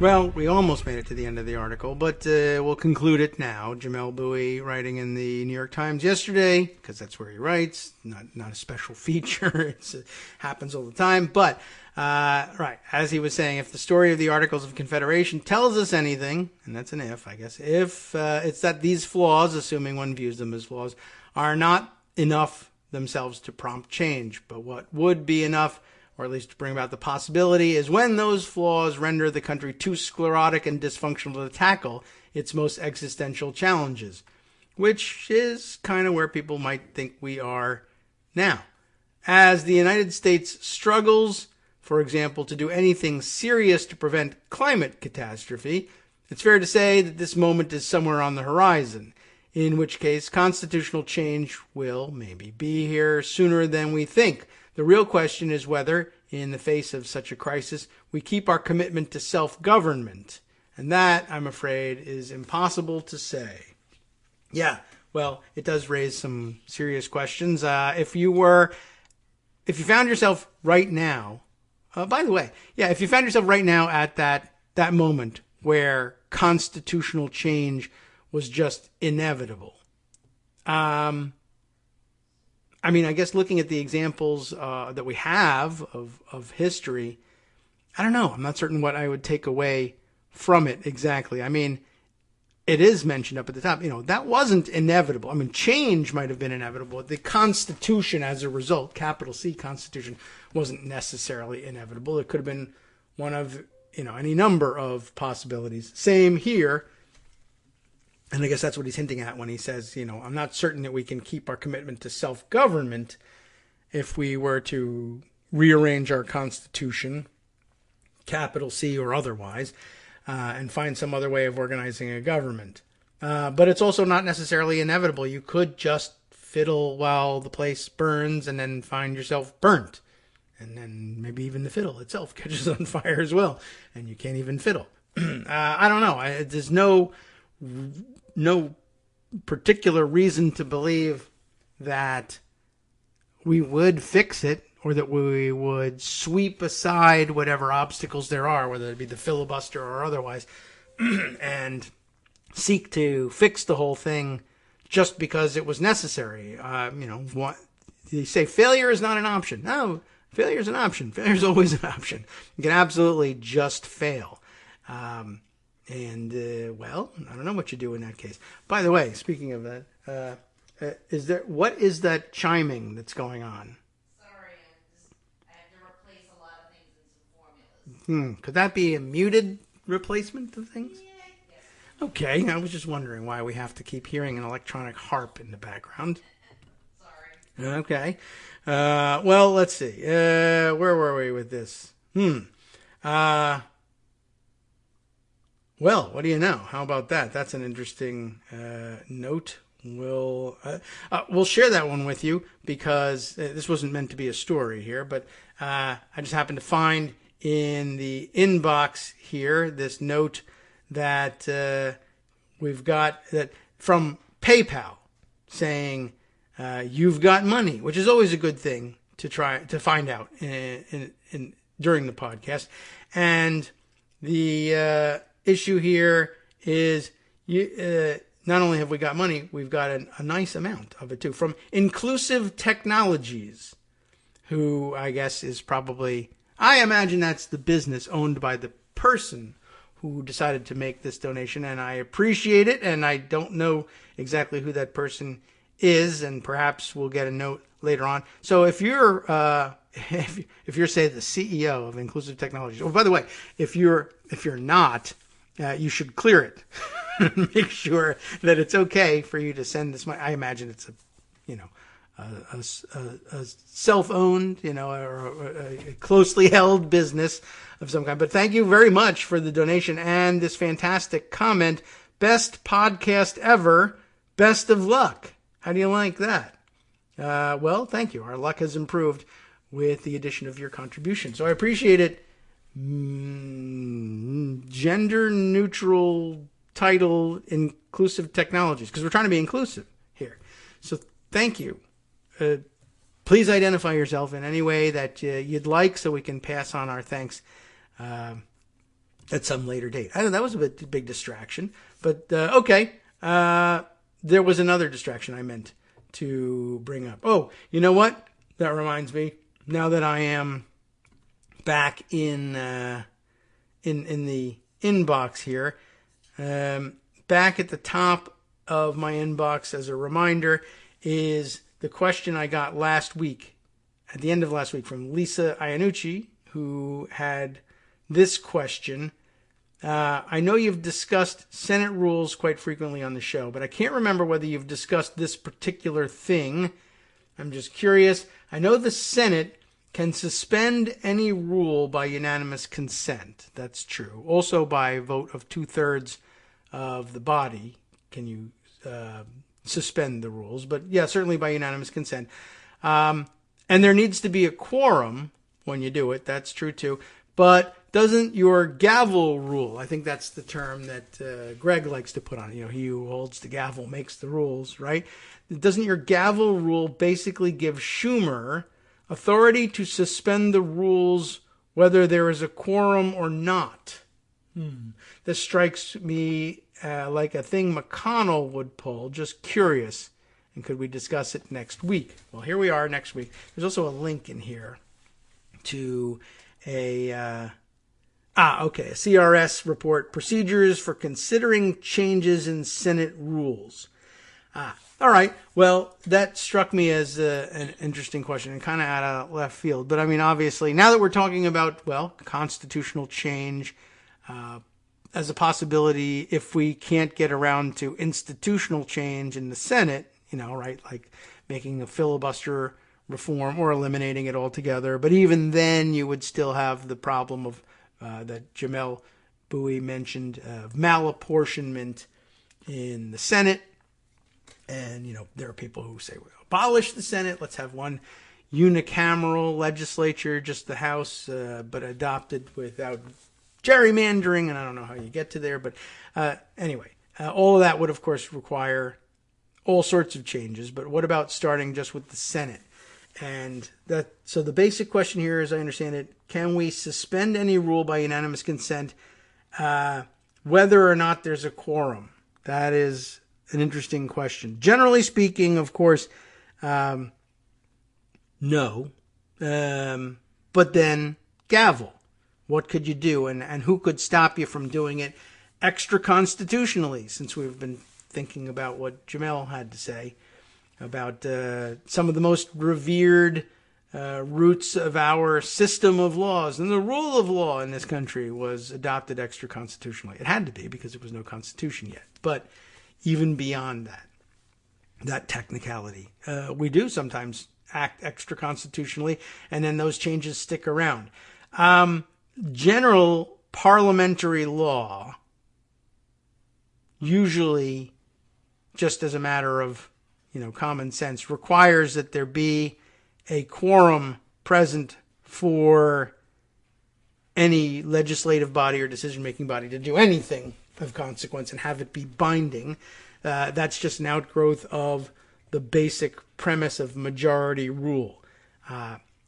Well, we almost made it to the end of the article, but we'll conclude it now. Jamel Bowie writing in the New York Times yesterday, because that's where he writes, not a special feature. It happens all the time. But, right, as he was saying, if the story of the Articles of Confederation tells us anything, and that's an if, I guess, if it's that these flaws, assuming one views them as flaws, are not enough themselves to prompt change. But what would be enough, or at least to bring about the possibility, is when those flaws render the country too sclerotic and dysfunctional to tackle its most existential challenges, which is kind of where people might think we are now. As the United States struggles, for example, to do anything serious to prevent climate catastrophe, it's fair to say that this moment is somewhere on the horizon, in which case constitutional change will maybe be here sooner than we think. The real question is whether, in the face of such a crisis, we keep our commitment to self-government. And that, I'm afraid, is impossible to say. Yeah, well, it does raise some serious questions. If you found yourself right now, by the way, if you found yourself right now at that moment where constitutional change was just inevitable, I mean, I guess looking at the examples that we have of history, I don't know. I'm not certain what I would take away from it exactly. I mean, it is mentioned up at the top. That wasn't inevitable. I mean, change might have been inevitable. The Constitution, as a result, capital C Constitution, wasn't necessarily inevitable. It could have been one of, any number of possibilities. Same here. And I guess that's what he's hinting at when he says, I'm not certain that we can keep our commitment to self-government if we were to rearrange our Constitution, capital C or otherwise, and find some other way of organizing a government. But it's also not necessarily inevitable. You could just fiddle while the place burns and then find yourself burnt. And then maybe even the fiddle itself catches on fire as well, and you can't even fiddle. I don't know. There's no particular reason to believe that we would fix it or that we would sweep aside whatever obstacles there are, whether it be the filibuster or otherwise, and seek to fix the whole thing just because it was necessary. They say failure is not an option. No, failure is an option. Failure is always an option. You can absolutely just fail. Well, I don't know what you do in that case. By the way, speaking of that, what is that chiming that's going on? Sorry, I have to replace a lot of things in some formulas. Could that be a muted replacement of things? Okay, I was just wondering why we have to keep hearing an electronic harp in the background. Sorry. Okay. Well, let's see. Where were we with this? Well, what do you know? How about that? That's an interesting note. We'll share that one with you because this wasn't meant to be a story here, but I just happened to find in the inbox here this note that we've got that from PayPal saying you've got money, which is always a good thing to try to find out during the podcast. And the issue here is not only have we got money, we've got a nice amount of it too from Inclusive Technologies, who I guess is probably, I imagine that's the business owned by the person who decided to make this donation, and I appreciate it, and I don't know exactly who that person is, and perhaps we'll get a note later on. So if you're if you're say the CEO of Inclusive Technologies, oh, by the way, if you're not, you should clear it. Make sure that it's okay for you to send this money. I imagine it's a self-owned, or a closely held business of some kind. But thank you very much for the donation and this fantastic comment. Best podcast ever. Best of luck. How do you like that? Well, thank you. Our luck has improved with the addition of your contribution. So I appreciate it. Gender neutral title, Inclusive Technologies, because we're trying to be inclusive here. So thank you. Please identify yourself in any way that you'd like so we can pass on our thanks at some later date. I know that was a big distraction, but okay. There was another distraction I meant to bring up. Oh, you know what? That reminds me. Now that I am back in the inbox here, back at the top of my inbox as a reminder is the question I got last week, at the end of last week, from Lisa Iannucci, who had this question. I know you've discussed Senate rules quite frequently on the show, but I can't remember whether you've discussed this particular thing. I'm just curious. I know the Senate can suspend any rule by unanimous consent. That's true. Also by vote of 2/3 of the body can you suspend the rules. But yeah, certainly by unanimous consent. And there needs to be a quorum when you do it. That's true too. But doesn't your gavel rule, I think that's the term that Greg likes to put on it. He who holds the gavel makes the rules, right? Doesn't your gavel rule basically give Schumer authority to suspend the rules whether there is a quorum or not? This strikes me like a thing McConnell would pull. Just curious. And could we discuss it next week? Well, here we are next week. There's also a link in here to a CRS report, procedures for considering changes in Senate rules. All right. Well, that struck me as an interesting question and kind of out of left field. But I mean, obviously, now that we're talking about, constitutional change as a possibility, if we can't get around to institutional change in the Senate, right, like making a filibuster reform or eliminating it altogether. But even then, you would still have the problem of that Jamel Bowie mentioned, of malapportionment in the Senate. And, there are people who say, well, abolish the Senate. Let's have one unicameral legislature, just the House, but adopted without gerrymandering. And I don't know how you get to there. But anyway, all of that would, of course, require all sorts of changes. But what about starting just with the Senate? And so the basic question here, as I understand it, can we suspend any rule by unanimous consent, whether or not there's a quorum? That is an interesting question. Generally speaking, of course, no. But then gavel. What could you do? And who could stop you from doing it extra constitutionally, since we've been thinking about what Jamel had to say about some of the most revered roots of our system of laws. And the rule of law in this country was adopted extra-constitutionally. It had to be because there was no constitution yet. But even beyond that technicality, we do sometimes act extra-constitutionally, and then those changes stick around. General parliamentary law, usually just as a matter of, common sense, requires that there be a quorum present for any legislative body or decision-making body to do anything of consequence and have it be binding. That's just an outgrowth of the basic premise of majority rule.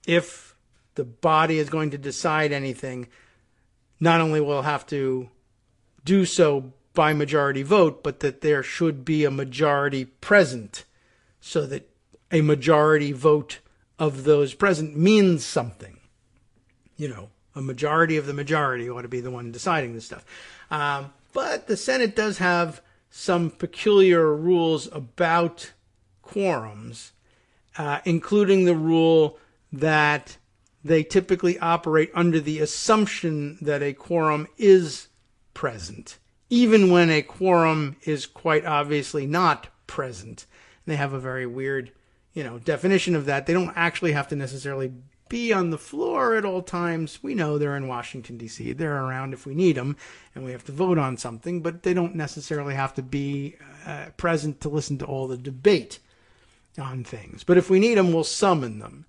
If the body is going to decide anything, not only will it have to do so by majority vote, but that there should be a majority present so that a majority vote of those present means something. A majority of the majority ought to be the one deciding this stuff. But the Senate does have some peculiar rules about quorums, including the rule that they typically operate under the assumption that a quorum is present, even when a quorum is quite obviously not present. They have a very weird, definition of that. They don't actually have to necessarily be on the floor at all times. We know they're in Washington, D.C. They're around if we need them and we have to vote on something, but they don't necessarily have to be present to listen to all the debate on things. But if we need them, we'll summon them.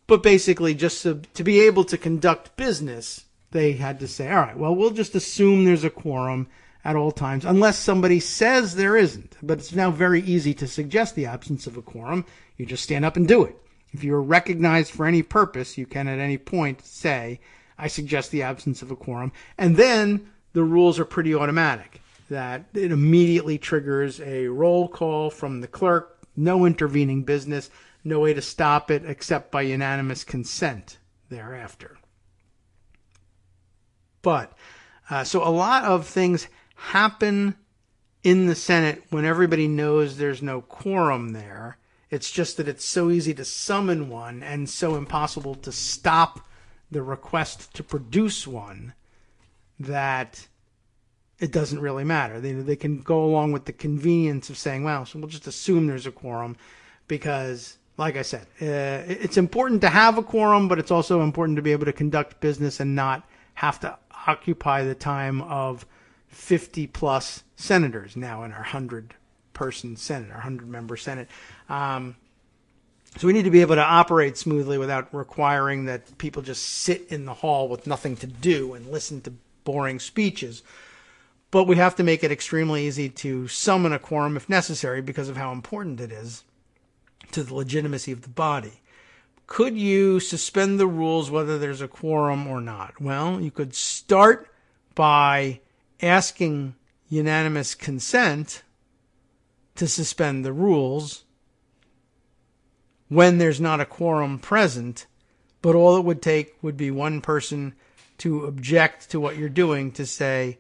But basically, just to be able to conduct business, they had to say, all right, well, we'll just assume there's a quorum at all times, unless somebody says there isn't. But it's now very easy to suggest the absence of a quorum. You just stand up and do it. If you're recognized for any purpose, you can at any point say, I suggest the absence of a quorum. And then the rules are pretty automatic, that it immediately triggers a roll call from the clerk, no intervening business, no way to stop it except by unanimous consent thereafter. But, so a lot of things happen in the Senate when everybody knows there's no quorum there. It's just that it's so easy to summon one and so impossible to stop the request to produce one that it doesn't really matter. They can go along with the convenience of saying, well, so we'll just assume there's a quorum because, like I said, it's important to have a quorum, but it's also important to be able to conduct business and not have to occupy the time of 50 plus senators now in our 100-person Senate, our 100-member Senate. So we need to be able to operate smoothly without requiring that people just sit in the hall with nothing to do and listen to boring speeches. But we have to make it extremely easy to summon a quorum if necessary because of how important it is to the legitimacy of the body. Could you suspend the rules whether there's a quorum or not? Well, you could start by asking unanimous consent to suspend the rules when there's not a quorum present, but all it would take would be one person to object to what you're doing, to say,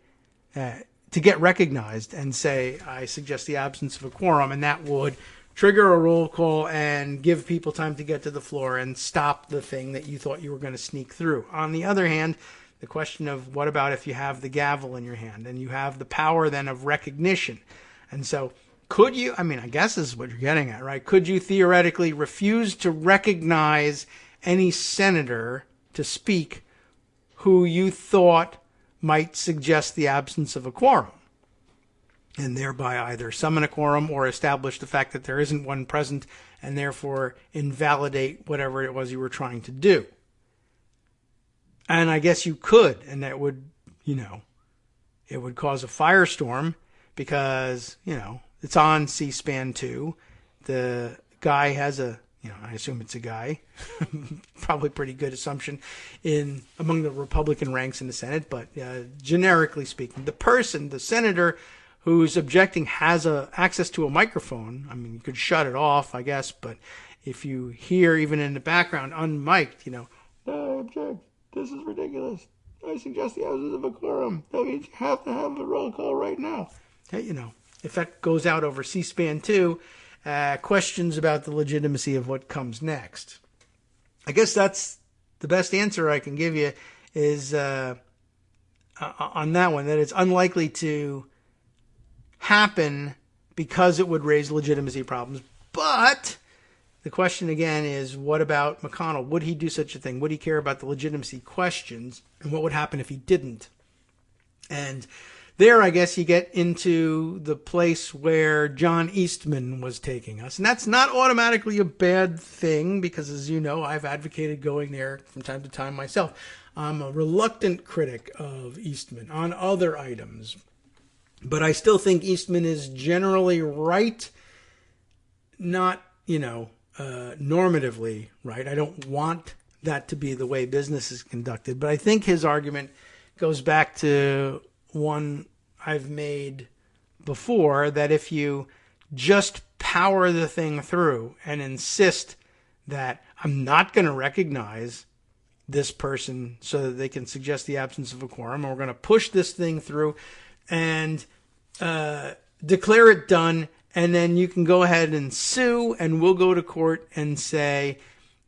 to get recognized and say, I suggest the absence of a quorum, and that would trigger a roll call and give people time to get to the floor and stop the thing that you thought you were going to sneak through. On the other hand, the question of what about if you have the gavel in your hand and you have the power then of recognition? And so could you, I guess this is what you're getting at, right? Could you theoretically refuse to recognize any senator to speak who you thought might suggest the absence of a quorum, and thereby either summon a quorum or establish the fact that there isn't one present and therefore invalidate whatever it was you were trying to do? And I guess you could, and that would, it would cause a firestorm because, it's on C-SPAN 2. The guy has I assume it's a guy, probably pretty good assumption among the Republican ranks in the Senate, but generically speaking, the senator who's objecting has access to a microphone. You could shut it off, I guess, but if you hear even in the background unmiked, no, I object. This is ridiculous. I suggest the absence of a quorum. That means you have to have a roll call right now. Hey, if that goes out over C-SPAN 2, questions about the legitimacy of what comes next. I guess that's the best answer I can give you is on that one, that it's unlikely to happen because it would raise legitimacy problems. But the question again is, what about McConnell? Would he do such a thing? Would he care about the legitimacy questions? And what would happen if he didn't? And there, I guess, you get into the place where John Eastman was taking us. And that's not automatically a bad thing because, as you know, I've advocated going there from time to time myself. I'm a reluctant critic of Eastman on other items. But I still think Eastman is generally right, not, normatively right. I don't want that to be the way business is conducted. But I think his argument goes back to one I've made before, that if you just power the thing through and insist that I'm not going to recognize this person so that they can suggest the absence of a quorum, and we're going to push this thing through and declare it done, and then you can go ahead and sue, and we'll go to court and say,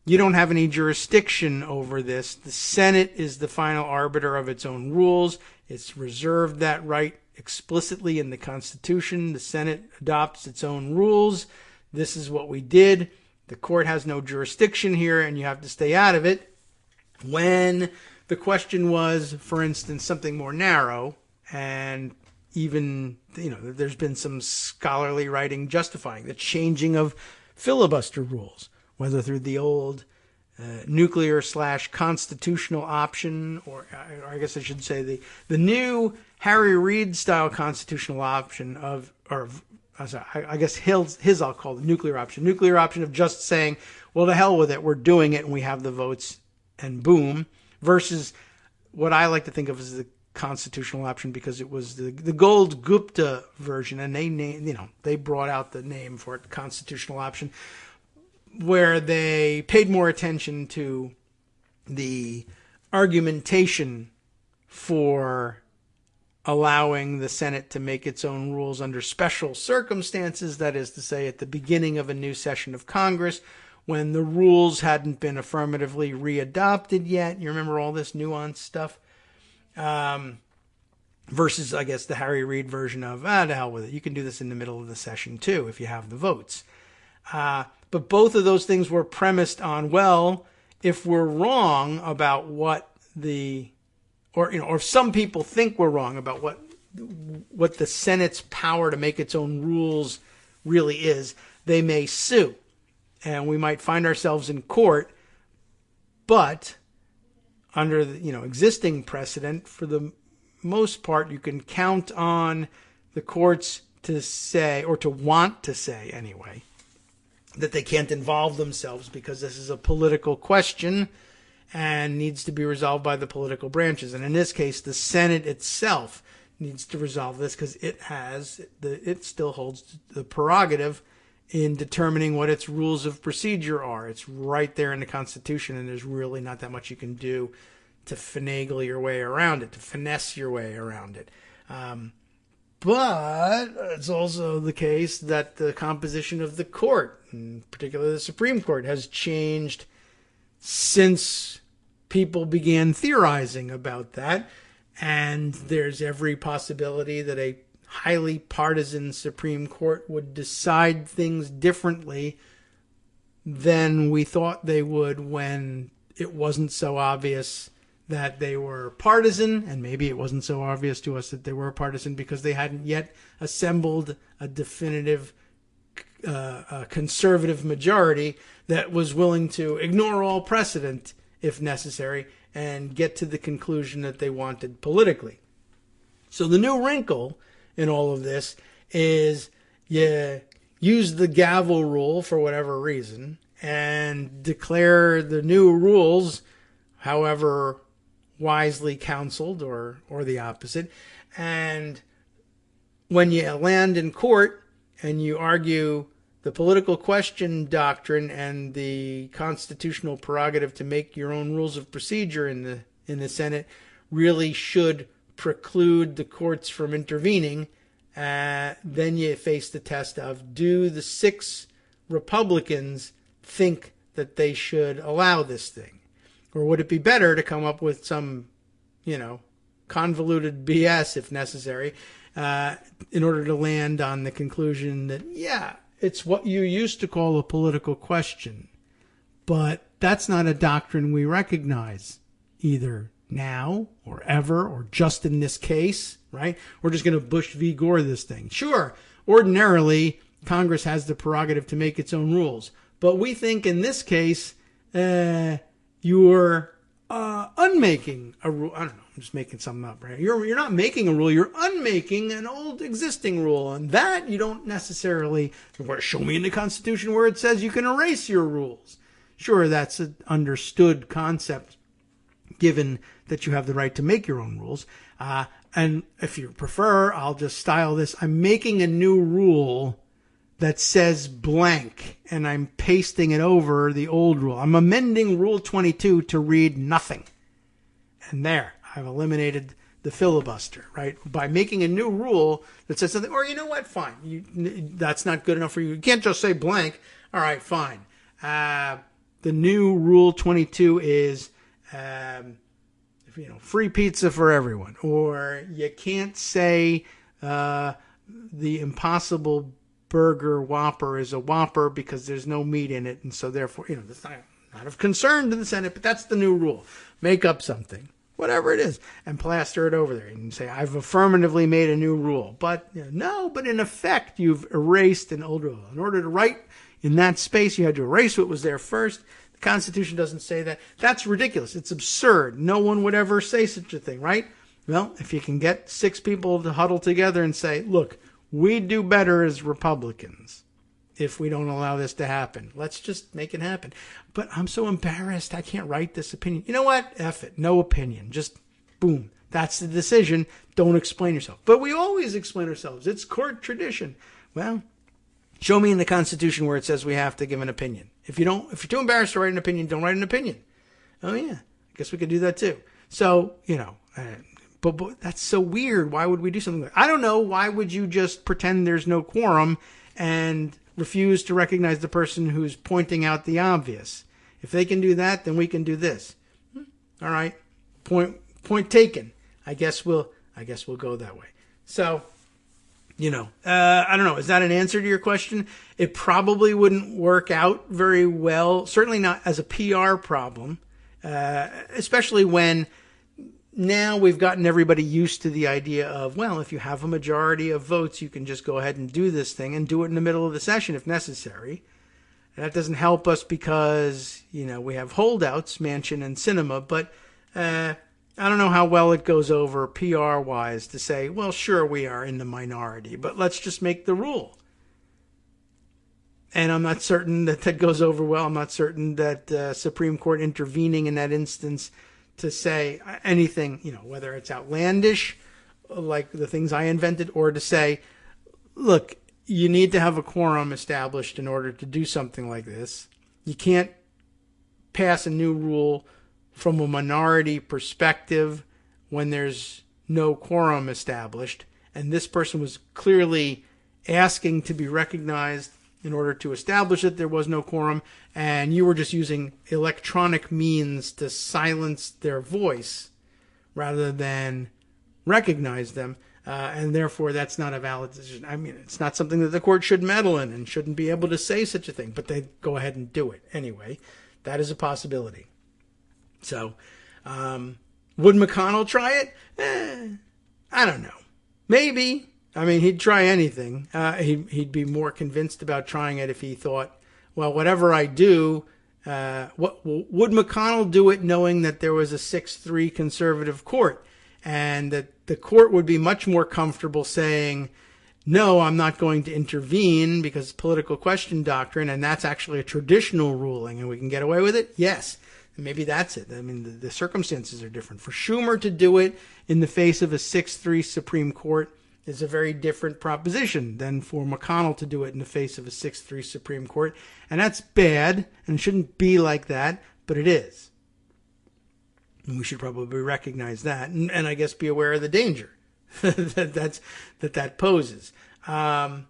you don't have any jurisdiction over this. The Senate is the final arbiter of its own rules. It's reserved that right explicitly in the Constitution. The Senate adopts its own rules. This is what we did. The court has no jurisdiction here, and you have to stay out of it. When the question was, for instance, something more narrow, and even, there's been some scholarly writing justifying the changing of filibuster rules, whether through the old nuclear/constitutional option, or I guess I should say the new Harry Reid style constitutional option I guess his I'll call the nuclear option. Nuclear option of just saying, well, to hell with it, we're doing it and we have the votes and boom, versus what I like to think of as the constitutional option, because it was the Gold Gupta version, and they brought out the name for it, constitutional option, where they paid more attention to the argumentation for allowing the Senate to make its own rules under special circumstances, that is to say, at the beginning of a new session of Congress, when the rules hadn't been affirmatively readopted yet. You remember all this nuanced stuff? Versus, I guess, the Harry Reid version of, to hell with it. You can do this in the middle of the session, too, if you have the votes. But both of those things were premised on, well, if we're wrong about what or if some people think we're wrong about what the Senate's power to make its own rules really is, they may sue. And we might find ourselves in court, but under the existing precedent, for the most part, you can count on the courts to say, or to want to say anyway, that they can't involve themselves because this is a political question and needs to be resolved by the political branches. And in this case, the Senate itself needs to resolve this because it still holds the prerogative in determining what its rules of procedure are. It's right there in the Constitution, and there's really not that much you can do to finagle your way around it, to finesse your way around it. But it's also the case that the composition of the court, in particular the Supreme Court, has changed since people began theorizing about that. And there's every possibility that a highly partisan Supreme Court would decide things differently than we thought they would when it wasn't so obvious that they were partisan, and maybe it wasn't so obvious to us that they were partisan because they hadn't yet assembled a definitive conservative majority that was willing to ignore all precedent if necessary and get to the conclusion that they wanted politically. So the new wrinkle in all of this is you use the gavel rule for whatever reason and declare the new rules, however wisely counseled or the opposite. And when you land in court and you argue the political question doctrine and the constitutional prerogative to make your own rules of procedure in the Senate really should preclude the courts from intervening, then you face the test of, do the 6 Republicans think that they should allow this thing? Or would it be better to come up with some, convoluted BS, if necessary, in order to land on the conclusion that, yeah, it's what you used to call a political question, but that's not a doctrine we recognize either now or ever or just in this case, right? We're just going to Bush v. Gore this thing. Sure, ordinarily, Congress has the prerogative to make its own rules, but we think in this case, you're unmaking a rule. I don't know. I'm just making something up, right? You're not making a rule. You're unmaking an old existing rule. And that you don't necessarily show me in the Constitution where it says you can erase your rules. Sure, that's an understood concept, given that you have the right to make your own rules. And if you prefer, I'll just style this. I'm making a new rule that says blank, and I'm pasting it over the old rule. I'm amending Rule 22 to read nothing. And there, I've eliminated the filibuster, right? By making a new rule that says something, or you know what, fine. That's not good enough for you. You can't just say blank. All right, fine. The new Rule 22 is, free pizza for everyone. Or you can't say the Impossible Burger Whopper is a Whopper because there's no meat in it. And so therefore, that's not of concern to the Senate, but that's the new rule. Make up something, whatever it is, and plaster it over there. You can say, I've affirmatively made a new rule. But no, but in effect, you've erased an old rule. In order to write in that space, you had to erase what was there first. The Constitution doesn't say that. That's ridiculous. It's absurd. No one would ever say such a thing, right? Well, if you can get 6 people to huddle together and say, look, we do better as Republicans if we don't allow this to happen. Let's just make it happen. But I'm so embarrassed. I can't write this opinion. You know what? F it. No opinion. Just boom. That's the decision. Don't explain yourself. But we always explain ourselves. It's court tradition. Well, show me in the Constitution where it says we have to give an opinion. If you're too embarrassed to write an opinion, don't write an opinion. Oh yeah. I guess we could do that too. So, but that's so weird. Why would we do something like that? I don't know. Why would you just pretend there's no quorum and refuse to recognize the person who's pointing out the obvious? If they can do that, then we can do this. All right. Point taken. I guess we'll go that way. So, I don't know. Is that an answer to your question? It probably wouldn't work out very well. Certainly not as a PR problem, especially when now we've gotten everybody used to the idea of, well, if you have a majority of votes, you can just go ahead and do this thing and do it in the middle of the session if necessary. And that doesn't help us because, we have holdouts, Manchin and Sinema, but I don't know how well it goes over PR-wise to say, well, sure, we are in the minority, but let's just make the rule. And I'm not certain that goes over well. I'm not certain that Supreme Court intervening in that instance to say anything, whether it's outlandish, like the things I invented, or to say, look, you need to have a quorum established in order to do something like this. You can't pass a new rule from a minority perspective when there's no quorum established. And this person was clearly asking to be recognized in order to establish that there was no quorum, and you were just using electronic means to silence their voice rather than recognize them, and therefore that's not a valid decision. I mean, it's not something that the court should meddle in and shouldn't be able to say such a thing, but they go ahead and do it anyway. That is a possibility. So, would McConnell try it? I don't know. Maybe. I mean, he'd try anything. He'd be more convinced about trying it if he thought, well, whatever I do, would McConnell do it knowing that there was a 6-3 conservative court and that the court would be much more comfortable saying, no, I'm not going to intervene because political question doctrine, and that's actually a traditional ruling and we can get away with it? Yes. And maybe that's it. I mean, the circumstances are different. For Schumer to do it in the face of a 6-3 Supreme Court is a very different proposition than for McConnell to do it in the face of a 6-3 Supreme Court. And that's bad and shouldn't be like that, but it is. And we should probably recognize that and I guess be aware of the danger that poses. And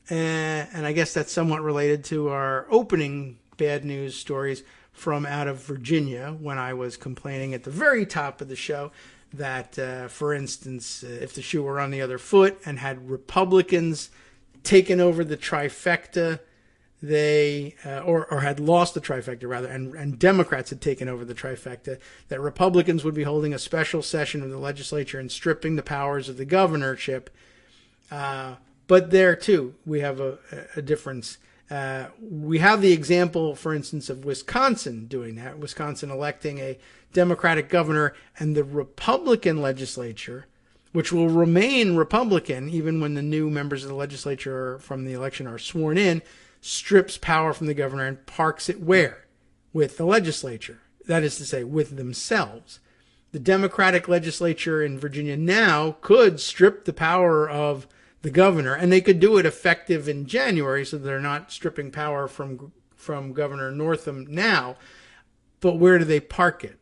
I guess that's somewhat related to our opening bad news stories from out of Virginia when I was complaining at the very top of the show that, for instance, if the shoe were on the other foot and had Republicans taken over the trifecta, they or had lost the trifecta rather, and Democrats had taken over the trifecta, that Republicans would be holding a special session of the legislature and stripping the powers of the governorship. But there too, we have a difference. We have the example, for instance, of Wisconsin doing that. Wisconsin electing a Democratic governor, and the Republican legislature, which will remain Republican even when the new members of the legislature from the election are sworn in, strips power from the governor and parks it where? With the legislature. That is to say, with themselves. The Democratic legislature in Virginia now could strip the power of the governor, and they could do it effective in January, so they're not stripping power from Governor Northam now. But where do they park it?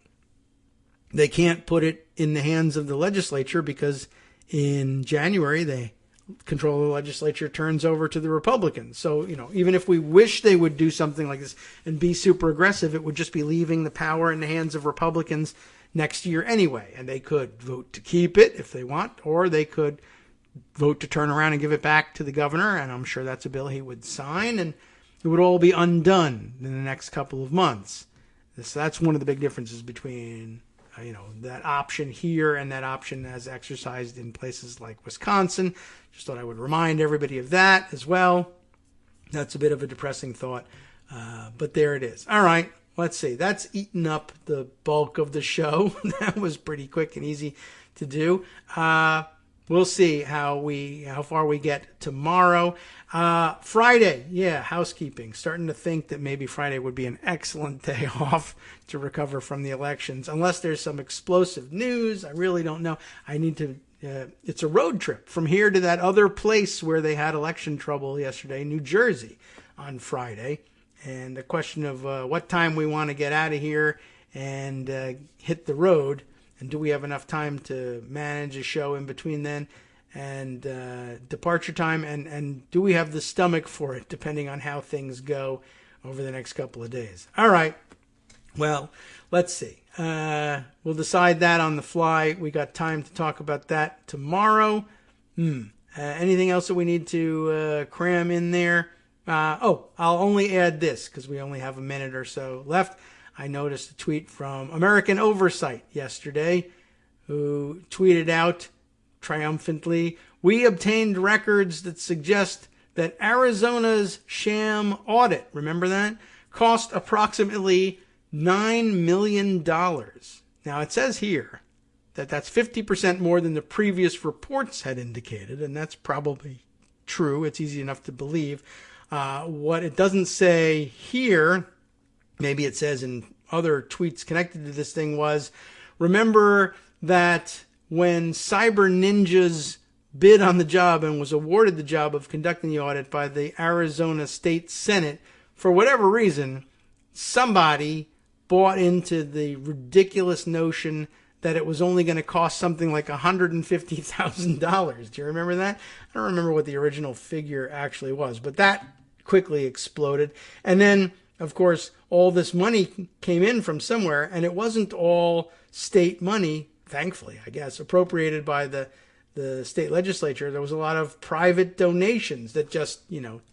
They can't put it in the hands of the legislature because in January, the control of the legislature turns over to the Republicans. So, even if we wish they would do something like this and be super aggressive, it would just be leaving the power in the hands of Republicans next year anyway. And they could vote to keep it if they want, or they could vote to turn around and give it back to the governor. And I'm sure that's a bill he would sign, and it would all be undone in the next couple of months. So that's one of the big differences between that option here and that option as exercised in places like Wisconsin. Just thought I would remind everybody of that as well. That's a bit of a depressing thought, but there it is. All right, let's see. That's eaten up the bulk of the show. That was pretty quick and easy to do. We'll see how far we get tomorrow. Friday, housekeeping. Starting to think that maybe Friday would be an excellent day off to recover from the elections, unless there's some explosive news. I really don't know. I need to. It's a road trip from here to that other place where they had election trouble yesterday, New Jersey, on Friday. And the question of what time we want to get out of here and hit the road. And do we have enough time to manage a show in between then and departure time? And do we have the stomach for it, depending on how things go over the next couple of days? All right. Well, let's see. We'll decide that on the fly. We got time to talk about that tomorrow. Anything else that we need to cram in there? I'll only add this because we only have a minute or so left. I noticed a tweet from American Oversight yesterday, who tweeted out triumphantly, "We obtained records that suggest that Arizona's Sham audit," remember that, "cost approximately $9 million. Now, it says here that that's 50% more than the previous reports had indicated, and that's probably true. It's easy enough to believe. What it doesn't say here, maybe it says in other tweets connected to this thing, was, remember that when Cyber Ninjas bid on the job and was awarded the job of conducting the audit by the Arizona State Senate, for whatever reason, somebody bought into the ridiculous notion that it was only going to cost something like $150,000. Do you remember that? I don't remember what the original figure actually was, but that quickly exploded. And then, of course, all this money came in from somewhere, and it wasn't all state money, thankfully, I guess, appropriated by the state legislature. There was a lot of private donations that just,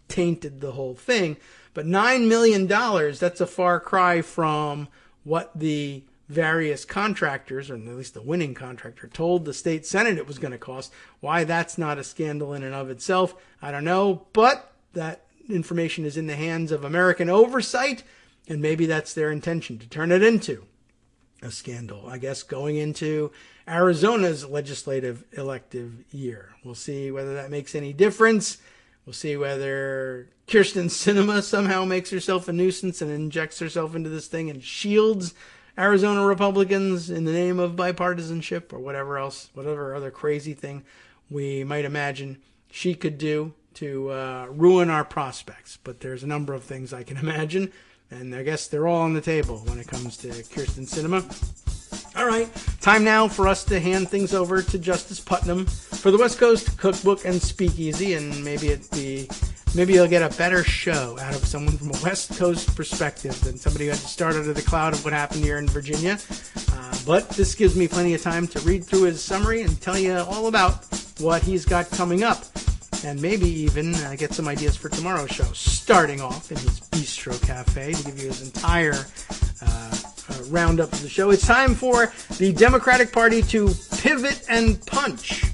tainted the whole thing. But $9 million, that's a far cry from what the various contractors, or at least the winning contractor, told the state Senate it was going to cost. Why that's not a scandal in and of itself, I don't know. But that information is in the hands of American Oversight, and maybe that's their intention, to turn it into a scandal, I guess, going into Arizona's legislative elective year. We'll see whether that makes any difference. We'll see whether Kyrsten Sinema somehow makes herself a nuisance and injects herself into this thing and shields Arizona Republicans in the name of bipartisanship, or whatever else, whatever other crazy thing we might imagine she could do to ruin our prospects. But there's a number of things I can imagine, and I guess they're all on the table when it comes to Kyrsten Sinema. All right, time now for us to hand things over to Justice Putnam for the West Coast Cookbook and Speakeasy, and maybe it be maybe you'll get a better show out of someone from a West Coast perspective than somebody who had to start under the cloud of what happened here in Virginia. But this gives me plenty of time to read through his summary and tell you all about what he's got coming up. And maybe even get some ideas for tomorrow's show, starting off in his Bistro Cafe to give you his entire roundup of the show. It's time for the Democratic Party to pivot and punch.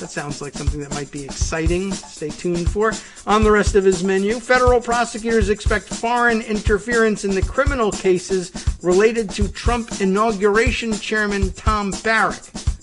That sounds like something that might be exciting. Stay tuned for. On the rest of his menu, federal prosecutors expect foreign interference in the criminal cases related to Trump inauguration chairman Tom Barrack.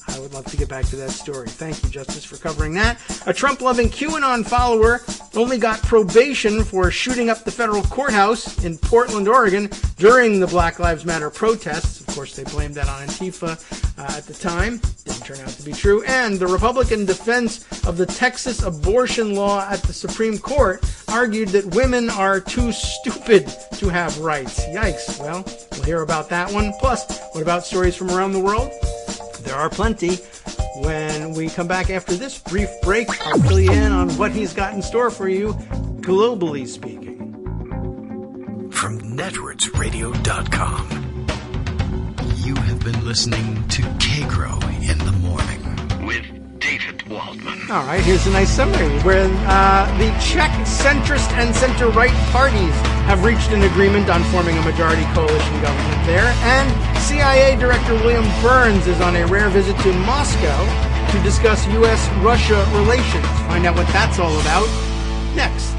I would love to get back to that story. Thank you, Justice, for covering that. A Trump-loving QAnon follower only got probation for shooting up the federal courthouse in Portland, Oregon during the Black Lives Matter protests. Of course, they blamed that on Antifa at the time. Didn't turn out to be true. And the Republican defense of the Texas abortion law at the Supreme Court argued that women are too stupid to have rights. Yikes. Well, we'll hear about that one. Plus, what about stories from around the world? There are plenty. When we come back after this brief break, I'll fill you in on what he's got in store for you, globally speaking. From networksradio.com, you have been listening to Kagro in the Morning with David Waldman. All right, here's a nice summary where the Czech centrist and center-right parties have reached an agreement on forming a majority coalition government there, and CIA Director William Burns is on a rare visit to Moscow to discuss U.S.-Russia relations. Find out what that's all about next.